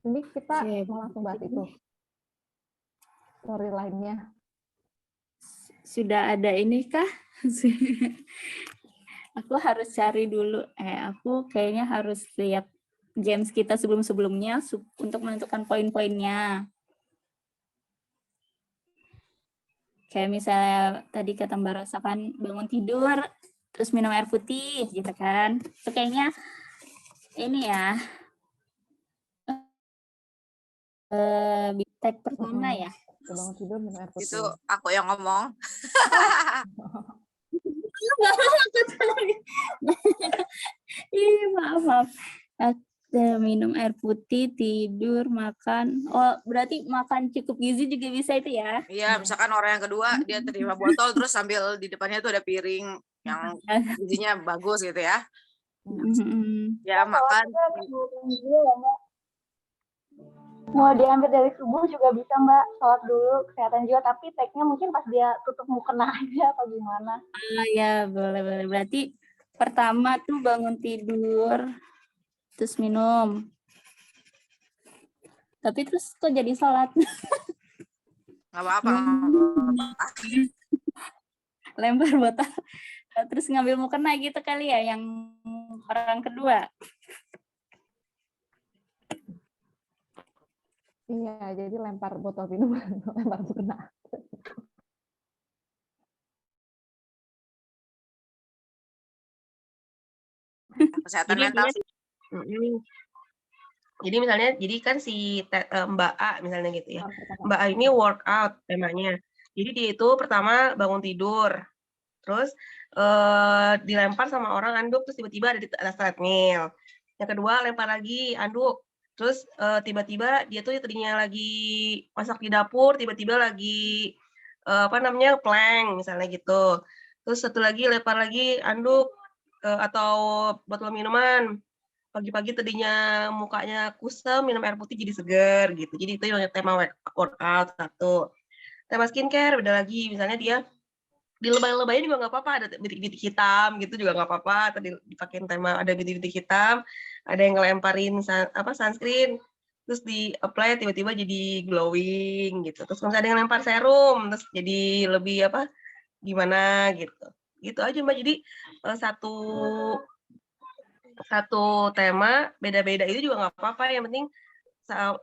Ini kita mau langsung bahas itu storyline-nya. Sudah ada ini kah? Aku harus cari dulu. Aku kayaknya harus lihat games kita sebelum-sebelumnya untuk menentukan poin-poinnya. Kayak misalnya tadi kata Mbak Rosa kan bangun tidur, terus minum air putih gitu kan. Itu kayaknya ini ya, tag pertama ya. Bangun tidur minum air putih. Itu aku yang ngomong. Maaf. Minum air putih, tidur, makan. Oh, berarti makan cukup gizi juga bisa itu ya? Iya, misalkan orang yang kedua dia terima botol terus sambil di depannya itu ada piring yang gizinya bagus gitu ya. Ya, makan. Mau diambil dari subuh juga bisa Mbak, sholat dulu, kesehatan juga, tapi take-nya mungkin pas dia tutup mukena aja atau gimana. Ya boleh. Berarti pertama tuh bangun tidur, terus minum. Tapi terus kok jadi sholat? Nggak apa-apa. Lempar botol. Terus ngambil mukena gitu kali ya, yang orang kedua. Iya, jadi lempar botol minuman, lempar mukena. Kesehatan Jadi mental intinya, sih. jadi misalnya, jadi kan si Mbak A misalnya gitu ya. Pertama. Mbak A ini workout temanya. Jadi dia itu pertama bangun tidur, terus dilempar sama orang anduk, terus tiba-tiba ada di atas treadmill. Yang kedua lempar lagi anduk, terus tiba-tiba dia tuh tadinya lagi masak di dapur, tiba-tiba lagi plank misalnya gitu. Terus satu lagi lempar lagi anduk atau botol minuman. Pagi-pagi tadinya mukanya kusam, minum air putih jadi seger gitu. Jadi itu yang tema workout satu. Tema skincare beda lagi, misalnya dia di lebay-lebaynya juga nggak apa-apa, ada bintik-bintik hitam gitu juga nggak apa-apa. Tadi dipakein tema ada bintik-bintik hitam, ada yang ngelemparin sunscreen, terus di apply tiba-tiba jadi glowing gitu. Terus misalnya ada yang lempar serum, terus jadi lebih gimana gitu. Gitu aja Mbak. Jadi satu tema beda-beda itu juga nggak apa-apa, yang penting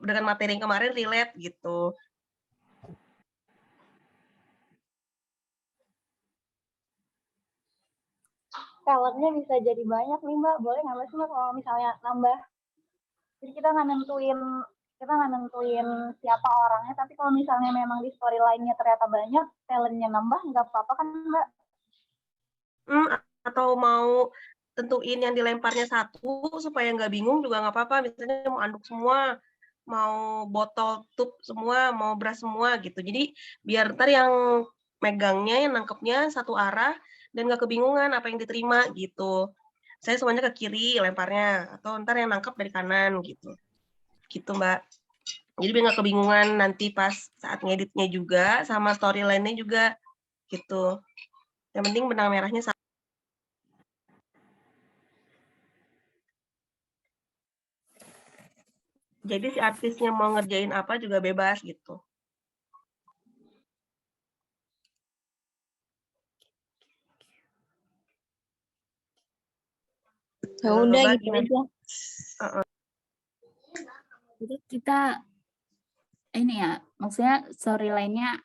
dengan materi yang kemarin relate gitu. Talentnya bisa jadi banyak nih Mbak, boleh nggak sih Mbak kalau misalnya nambah? Jadi kita nggak nentuin siapa orangnya, tapi kalau misalnya memang di storyline-nya ternyata banyak, talentnya nambah, nggak apa-apa kan Mbak? Atau mau tentuin yang dilemparnya satu supaya nggak bingung juga nggak apa-apa, misalnya mau anduk semua, mau botol tup semua, mau beras semua gitu. Jadi biar ntar yang megangnya, yang nangkepnya satu arah dan nggak kebingungan apa yang diterima gitu. Saya semuanya ke kiri lemparnya, atau ntar yang nangkep dari kanan gitu. Gitu Mbak. Jadi biar nggak kebingungan nanti pas saat ngeditnya juga, sama storyline-nya juga gitu. Yang penting benang merahnya sama. Jadi si artisnya mau ngerjain apa juga bebas gitu. Ya udah gitu aja. Jadi kita ini ya, maksudnya storyline-nya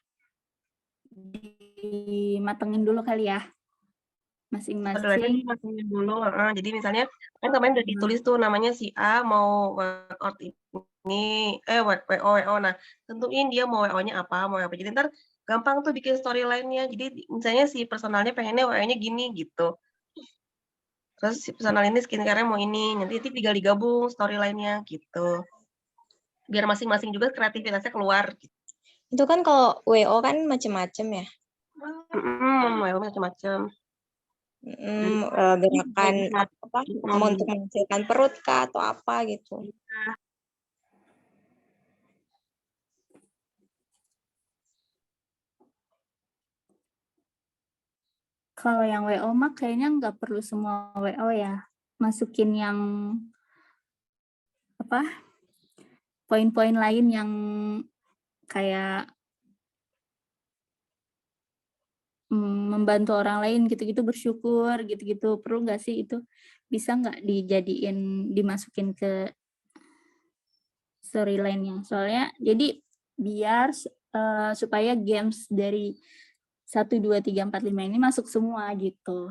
dimatengin dulu kali ya, masing-masing. Matengin dulu. Jadi misalnya kan kemarin udah ditulis tuh namanya si A mau workout ini, WO. Nah, tentuin dia mau WO-nya apa, mau apa. Jadi ntar gampang tuh bikin storyline-nya. Jadi misalnya si personalnya pengennya WO-nya gini gitu. Terus si personal ini skincare-nya mau ini, nanti tinggal digabung storyline-nya gitu. Biar masing-masing juga kreativitasnya keluar gitu. Itu kan kalau WO kan macam-macam ya. WO macam-macam. Gerakan apa untuk menghasilkan perut kah atau apa gitu. Kalau yang WO mah kayaknya nggak perlu semua WO ya. Masukin yang poin-poin lain yang kayak membantu orang lain gitu-gitu, bersyukur gitu-gitu. Perlu nggak sih itu? Bisa nggak dimasukin ke storyline-nya? Soalnya jadi biar supaya games dari 1, 2, 3, 4, 5 ini masuk semua gitu.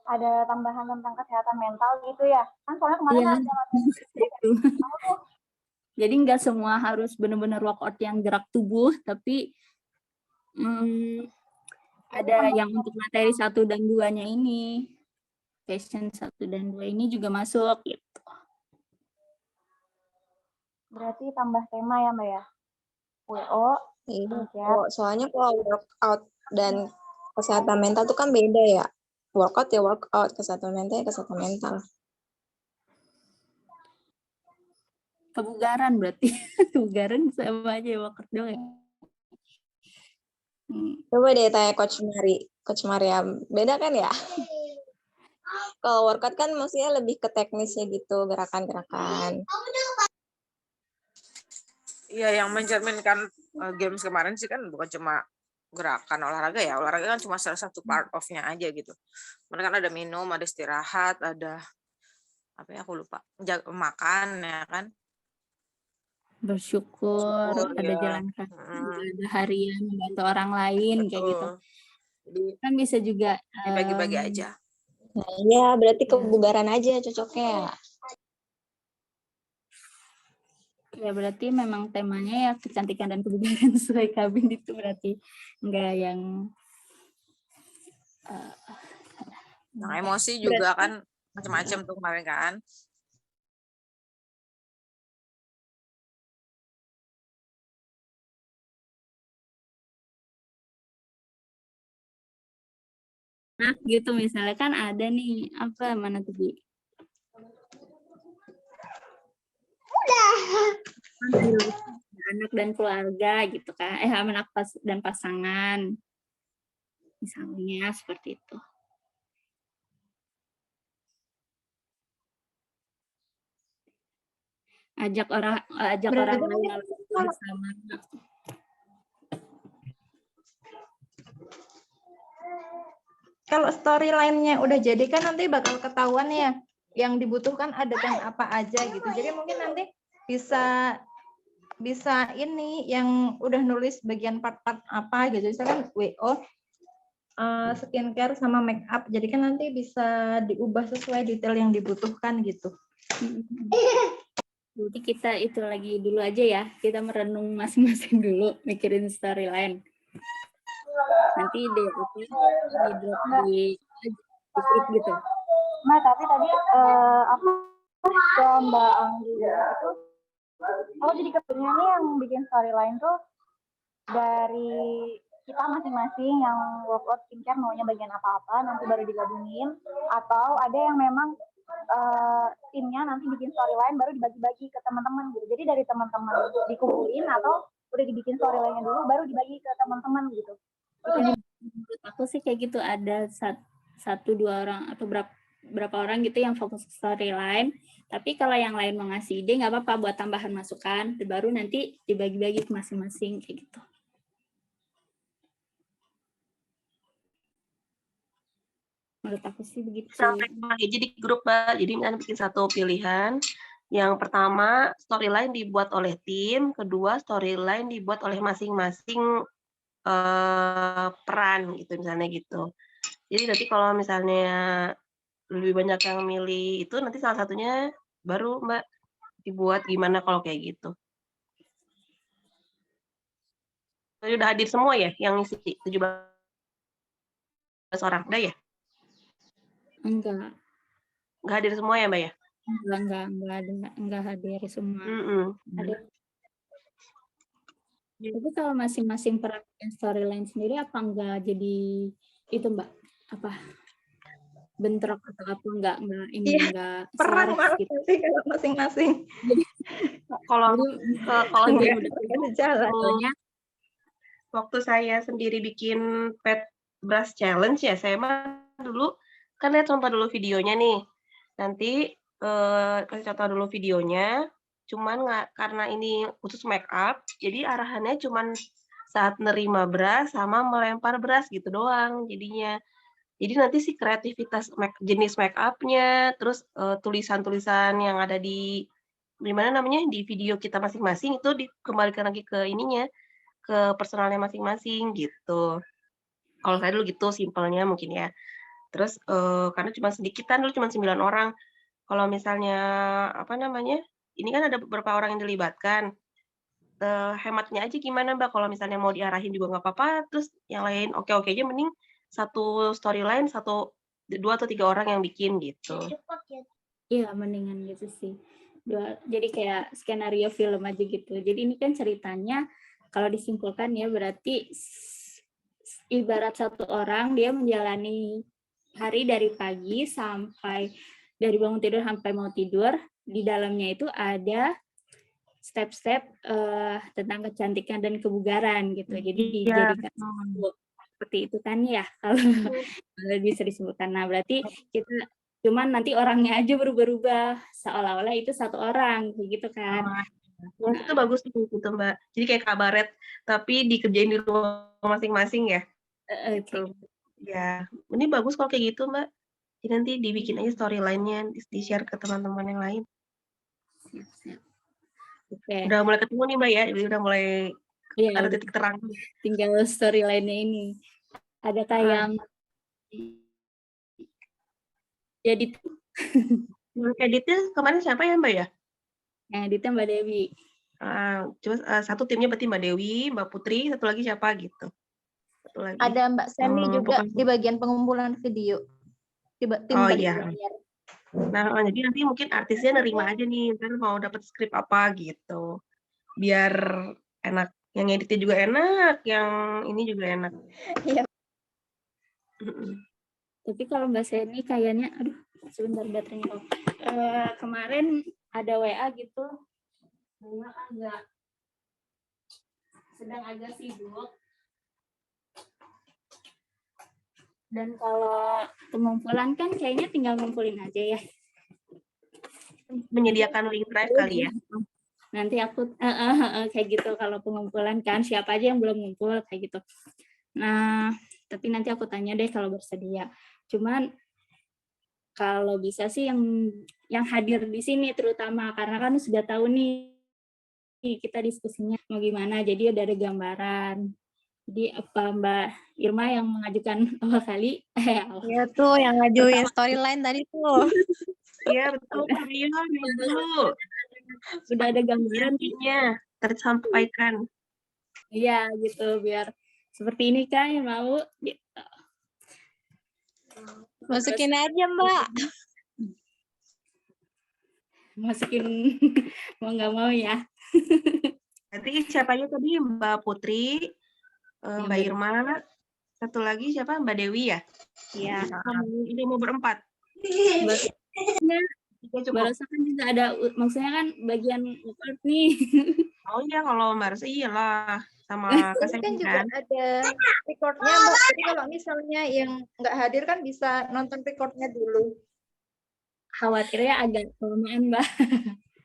Ada tambahan tentang kesehatan mental gitu ya? Kan soalnya kemarin ada itu. Jadi nggak semua harus benar-benar workout yang gerak tubuh, tapi ada yang untuk materi 1 dan 2-nya ini. Passion 1 dan 2 ini juga masuk gitu. Berarti tambah tema ya Mbak ya? WO, Iya, soalnya kalau workout dan kesehatan mental itu kan beda ya. Workout ya workout, kesehatan mental ya kesehatan mental. kebugaran berarti. Kebugaran sama aja workout doang ya. Coba deh tanya Coach Maria, beda kan ya? Kalau workout kan maksudnya lebih ke teknisnya gitu, gerakan-gerakan. Iya, yang mencerminkan games kemarin sih kan bukan cuma gerakan olahraga ya. Olahraga kan cuma salah satu part of-nya aja gitu. Mereka kan ada minum, ada istirahat, ada apa ya aku lupa, makan ya kan. Bersyukur, Syukur ada ya. jalan kaki, ada harian, membantu orang lain kayak gitu. Betul. Jadi Kan bisa juga dibagi-bagi aja. Nah, iya, berarti kebugaran aja cocoknya. Ya berarti memang temanya ya kecantikan dan kebugaran sesuai kabin itu berarti enggak yang Nah, emosi juga kan macam-macam tuh kemarin kan. nah gitu misalnya kan ada nih apa mana tuh Bi? Anak dan keluarga gitu kan, anak dan pasangan misalnya seperti itu. Ajak orang lain bersama. Kalau storyline-nya udah jadi kan nanti bakal ketahuan ya yang dibutuhkan adegan apa aja gitu. Jadi mungkin nanti bisa ini yang udah nulis bagian part-part apa gitu. Misalkan WO skincare sama make up. Jadi kan nanti bisa diubah sesuai detail yang dibutuhkan gitu. Jadi kita itu lagi dulu aja ya. Kita merenung masing-masing dulu, mikirin storyline. Nanti di drop di grup gitu. Nah, tapi tadi aku ke Mbak Anggi itu, aku jadi kepingin nih yang bikin storyline tuh dari kita masing-masing yang workout skincare maunya bagian apa-apa nanti baru digabungin, atau ada yang memang timnya nanti bikin storyline baru dibagi-bagi ke teman-teman gitu. Jadi dari teman-teman dikumpulin atau udah dibikin storyline-nya dulu baru dibagi ke teman-teman gitu. Menurut aku sih kayak gitu, ada 1-2 orang atau berapa orang gitu yang fokus ke storyline, tapi kalau yang lain mau ngasih ide nggak apa-apa buat tambahan masukan, baru nanti dibagi-bagi ke masing-masing kayak gitu. Menurut aku sih begitu. Sampai bagi jadi grup, Mbak. Jadi kan bikin satu pilihan. Yang pertama, storyline dibuat oleh tim. Kedua, storyline dibuat oleh masing-masing peran gitu misalnya gitu. Jadi nanti kalau misalnya lebih banyak yang milih itu, nanti salah satunya baru Mbak dibuat gimana kalau kayak gitu. Tadi udah hadir semua ya yang isi 17 orang, udah ya? Enggak hadir semua ya Mbak ya? Enggak hadir semua. Ada. Tapi kalau masing-masing peran storyline sendiri apa enggak jadi itu Mbak? Apa? Bentrok atau apa enggak enggak perang gitu sih kalau masing-masing. Kalau udah jalan. Waktu saya sendiri bikin pet brush challenge ya, saya mah dulu kan lihat contoh dulu videonya nih. Nanti kasih contoh dulu videonya, cuman karena ini khusus make up, jadi arahannya cuman saat nerima brush sama melempar brush gitu doang jadinya. Jadi nanti si kreativitas jenis make up-nya, terus tulisan-tulisan yang ada di mana namanya di video kita masing-masing itu dikembalikan lagi ke ininya, ke personalnya masing-masing gitu. Kalau saya dulu gitu simpelnya mungkin ya. Terus karena cuma sedikitan dulu cuma 9 orang. Kalau misalnya apa namanya? Ini kan ada beberapa orang yang dilibatkan. Hematnya aja gimana Mbak kalau misalnya mau diarahin juga nggak apa-apa, terus yang lain oke-oke aja mending satu storyline 2 atau 3 orang yang bikin gitu. Iya, mendingan gitu sih. Jadi kayak skenario film aja gitu. Jadi ini kan ceritanya kalau disimpulkan ya berarti ibarat satu orang dia menjalani hari dari pagi sampai dari bangun tidur sampai mau tidur, di dalamnya itu ada step-step tentang kecantikan dan kebugaran gitu. Jadi Iya, dijadikan betul. seperti itu kan ya kalau bisa disebutkan. Nah, berarti kita cuman nanti orangnya aja berubah-ubah seolah-olah itu satu orang begitu kan. Nah, itu bagus tuh gitu Mbak. Jadi kayak kabaret tapi dikerjain di rumah masing-masing ya. Oke. Ya, ini bagus kalau kayak gitu Mbak. Jadi nanti dibikin aja storyline-nya, di-share ke teman-teman yang lain. Oke. Udah mulai ketemu nih Mbak ya, jadi udah mulai Iya, ada udah. titik terang. Tinggal storyline-nya ini. Adakah yang jadi Editnya kemarin siapa ya Mbak ya? yang editnya Mbak Dewi. Coba satu timnya berarti Mbak Dewi, Mbak Putri, satu lagi siapa gitu. Satu lagi. Ada Mbak Seni juga pokoknya- di bagian pengumpulan video. Tim Oh balik iya. layar. Nah, jadi nanti mungkin artisnya nerima aja nih, ntar mau dapat skrip apa gitu. Biar enak. Yang editnya juga enak, yang ini juga enak. Iya. Tapi kalau Mbak Seni kayaknya, aduh sebentar baterainya off. Kemarin ada WA gitu, sedang agak sibuk. Dan kalau pengumpulan kan kayaknya tinggal ngumpulin aja ya. Menyediakan link drive kali ya. Nanti aku kayak gitu kalau pengumpulan kan siapa aja yang belum ngumpul kayak gitu. Nah, tapi nanti aku tanya deh kalau bersedia. Cuman kalau bisa sih yang hadir di sini terutama karena kan sudah tahu nih kita diskusinya mau gimana. Jadi udah ada gambaran. Jadi apa Mbak Irma yang mengajukan awal kali? Iya tuh yang ngajuin storyline tadi tuh. Iya betul, ayo dulu. Udah ada gambaran Intinya tersampaikan. Iya gitu biar seperti ini kan yang mau gitu. Masukin aja Mbak. Masukin mau nggak mau ya. Nanti siapa aja tadi Mbak Putri, Mbak Irma, satu lagi siapa Mbak Dewi ya? Iya. Ini mau berempat. Barusan kan juga ada maksudnya kan bagian report nih. Oh iya kalau Mbak Rasa iyalah sama Ini kan juga ada recordnya Mbak. Jadi kalau misalnya yang nggak hadir kan bisa nonton recordnya dulu. Khawatirnya agak kelamaan Mbak.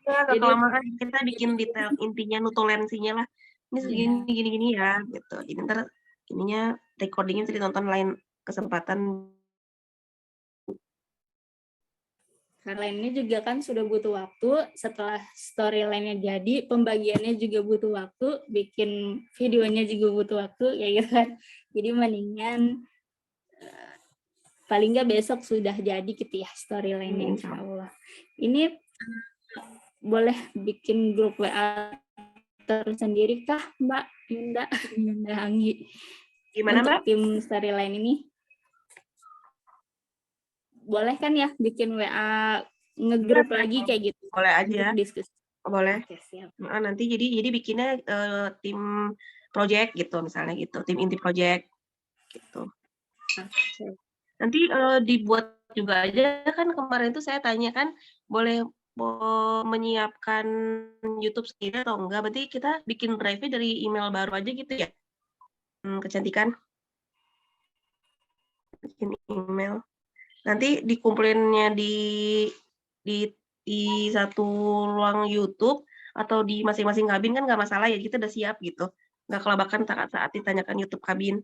Ya, kelamaan kita bikin detail intinya nutulensinya lah. Ini segini gini ya gitu. Jadi ntar ininya recordingnya bisa ditonton lain kesempatan. Karena ini juga kan sudah butuh waktu, setelah storyline-nya jadi, pembagiannya juga butuh waktu, bikin videonya juga butuh waktu, kayak gitu kan. Jadi mendingan paling nggak besok sudah jadi gitu ya storyline-nya insya Allah. Ini boleh bikin grup WA tersendiri kah Mbak Yunda Anggi? Gimana untuk Mbak? Tim storyline ini? Boleh kan ya bikin WA ngegrup lagi kayak gitu? Boleh aja. Diskusi. Boleh. Oke, siap. Nah, nanti jadi bikinnya tim project gitu misalnya gitu, tim inti project gitu. Okay. Nanti dibuat juga aja kan kemarin itu saya tanya kan boleh menyiapkan YouTube sendiri atau enggak? Berarti kita bikin drive-nya dari email baru aja gitu ya? Kecantikan. Bikin email. Nanti dikumpulinnya di satu ruang YouTube atau di masing-masing kabin kan nggak masalah ya, kita udah siap gitu. Nggak kelabakan saat ditanyakan YouTube kabin.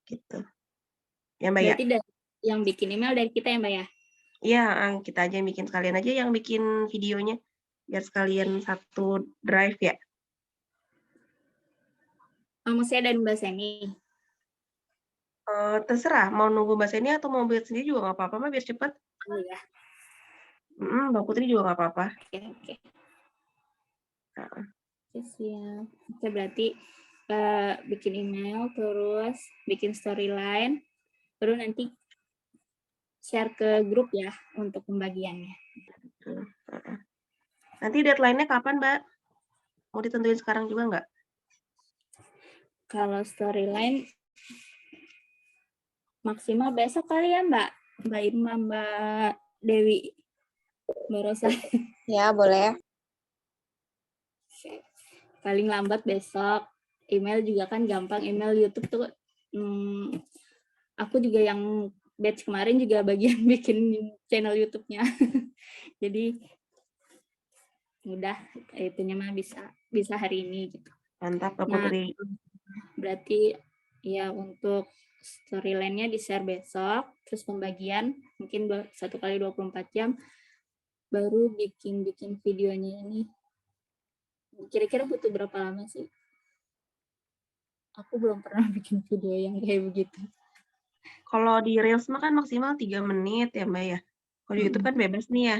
Gitu. Ya Mbak ya? Berarti yang bikin email dari kita ya Mbak ya? Iya, kita aja yang bikin, sekalian aja yang bikin videonya. Biar sekalian satu drive ya. Maksudnya dari Mbak Seni? Terserah, mau nunggu Mbak Seni atau mau buat sendiri juga nggak apa-apa, Mbak, biar cepet. Oh ya. Mbak Putri juga nggak apa-apa. Oke. Siap. Oke, berarti bikin email, terus bikin storyline, terus nanti share ke grup ya untuk pembagiannya. Nanti deadline-nya kapan, Mbak? Mau ditentuin sekarang juga nggak? Kalau storyline maksimal besok kali ya Mbak Irma, Mbak Dewi, Mbak Rosa. Ya boleh. paling lambat besok. Email juga kan gampang, email YouTube tuh aku juga yang batch kemarin juga bagian bikin channel YouTube-nya. Jadi mudah, itunya mah bisa hari ini gitu. Mantap Kak Nah, Putri. berarti ya untuk storyline-nya di-share besok, terus pembagian mungkin 1 kali 24 jam, baru bikin videonya ini. Kira-kira butuh berapa lama sih? Aku belum pernah bikin video yang kayak begitu. Kalau di Reels mah kan maksimal 3 menit ya Mbak ya. Kalau di YouTube kan bebas nih ya.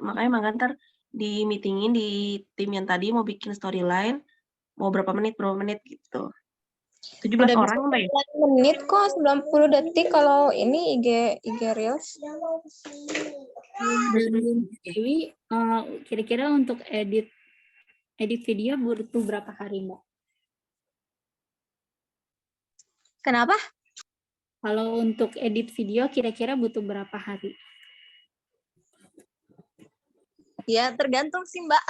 Makanya ntar di meetingin di tim yang tadi mau bikin storyline, mau berapa menit gitu. 17 Udah bisa orang Mbak ya? 9 menit kok, 90 detik kalau ini IG Reels. Dewi, kira-kira untuk edit video butuh berapa hari, Mbak? Kenapa? Kalau untuk edit video kira-kira butuh berapa hari? Ya tergantung sih Mbak.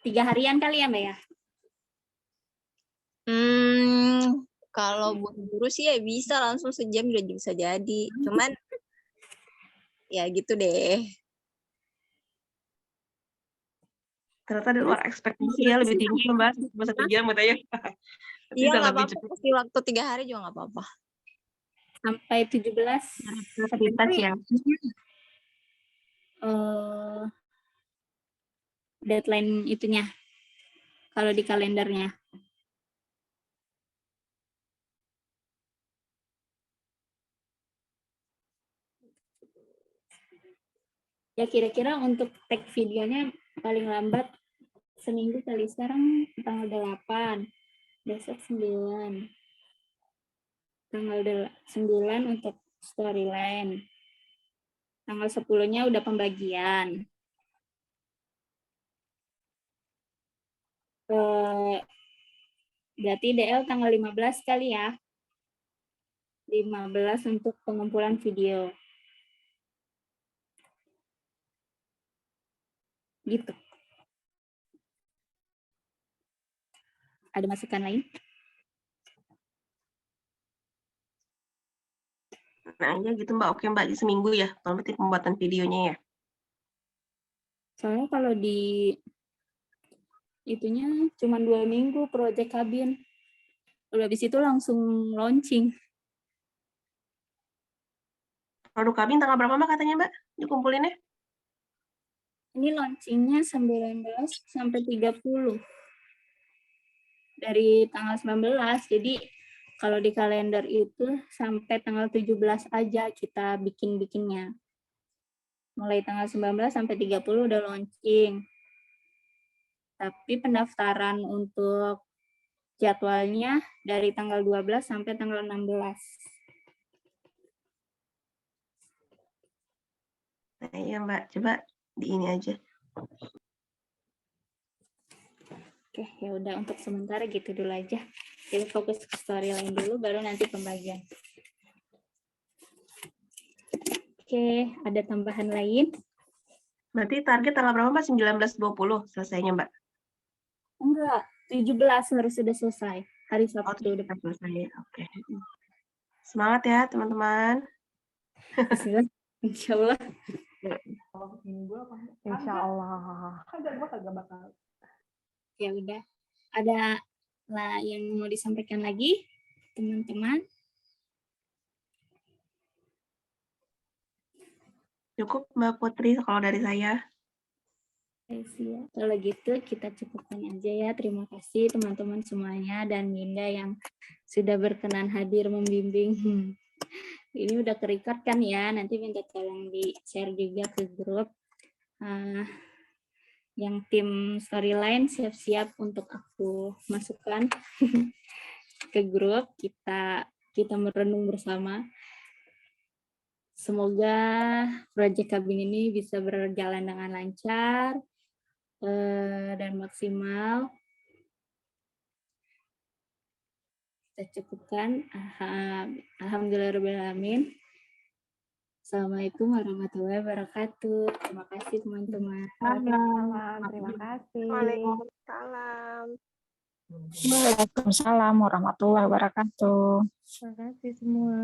3 harian kali ya, Mbak ya? Kalau buru-buru sih ya bisa langsung sejam udah bisa jadi. Cuman ya gitu deh. Ternyata di luar ekspektasi ya, lebih tinggi Mbak, cuma 1 jam katanya. Iya nggak apa-apa, kasih waktu 3 hari juga nggak apa-apa. Sampai 17 September ya. Deadline itunya, kalau di kalendernya. Ya kira-kira untuk tag videonya paling lambat seminggu kali. Sekarang tanggal 8, besok 9. Tanggal 9 untuk storyline. Tanggal 10-nya udah pembagian. Berarti DL tanggal 15 kali ya. 15 untuk pengumpulan video. Gitu. Ada masukan lain? Nah, ya gitu Mbak. Oke Mbak, di seminggu ya, berarti pembuatan videonya ya. Soalnya kalau di itunya cuma 2 minggu project kabin. Udah habis itu langsung launching. Produk kabin tanggal berapa Mbak katanya Mbak dikumpulinnya? Ini launchingnya 19 sampai 30. Dari tanggal 19, jadi kalau di kalender itu sampai tanggal 17 aja kita bikin-bikinnya. Mulai tanggal 19 sampai 30 udah launching. Tapi pendaftaran untuk jadwalnya dari tanggal 12 sampai tanggal 16. Nah, iya Mbak, coba di ini aja. Oke, ya udah untuk sementara gitu dulu aja. Jadi fokus ke storyline dulu, baru nanti pembagian. Oke, ada tambahan lain? Berarti target tanggal berapa Mbak? 19.20 selesainya Mbak? Enggak, 17 harus sudah selesai. Hari Sabtu depan. Selesai. Oke. Semangat ya teman-teman. Insya Allah. Insya Allah. Ya udah. Ada lah yang mau disampaikan lagi, teman-teman? Cukup Mbak Putri kalau dari saya. Kalau gitu kita cukupkan aja ya. Terima kasih teman-teman semuanya dan Ninda yang sudah berkenan hadir membimbing. Ini udah ke-record kan ya, nanti minta tolong di-share juga ke grup. Yang tim storyline siap-siap untuk aku masukkan ke grup. Kita merenung bersama. Semoga proyek kabin ini bisa berjalan dengan lancar dan maksimal. Kita cukupkan. Alhamdulillahirrahmanirrahim. Assalamualaikum warahmatullahi wabarakatuh. Terima kasih teman-teman. Waalaikumsalam. Terima kasih. Waalaikumsalam. Waalaikumsalam warahmatullahi wabarakatuh. Terima kasih semua.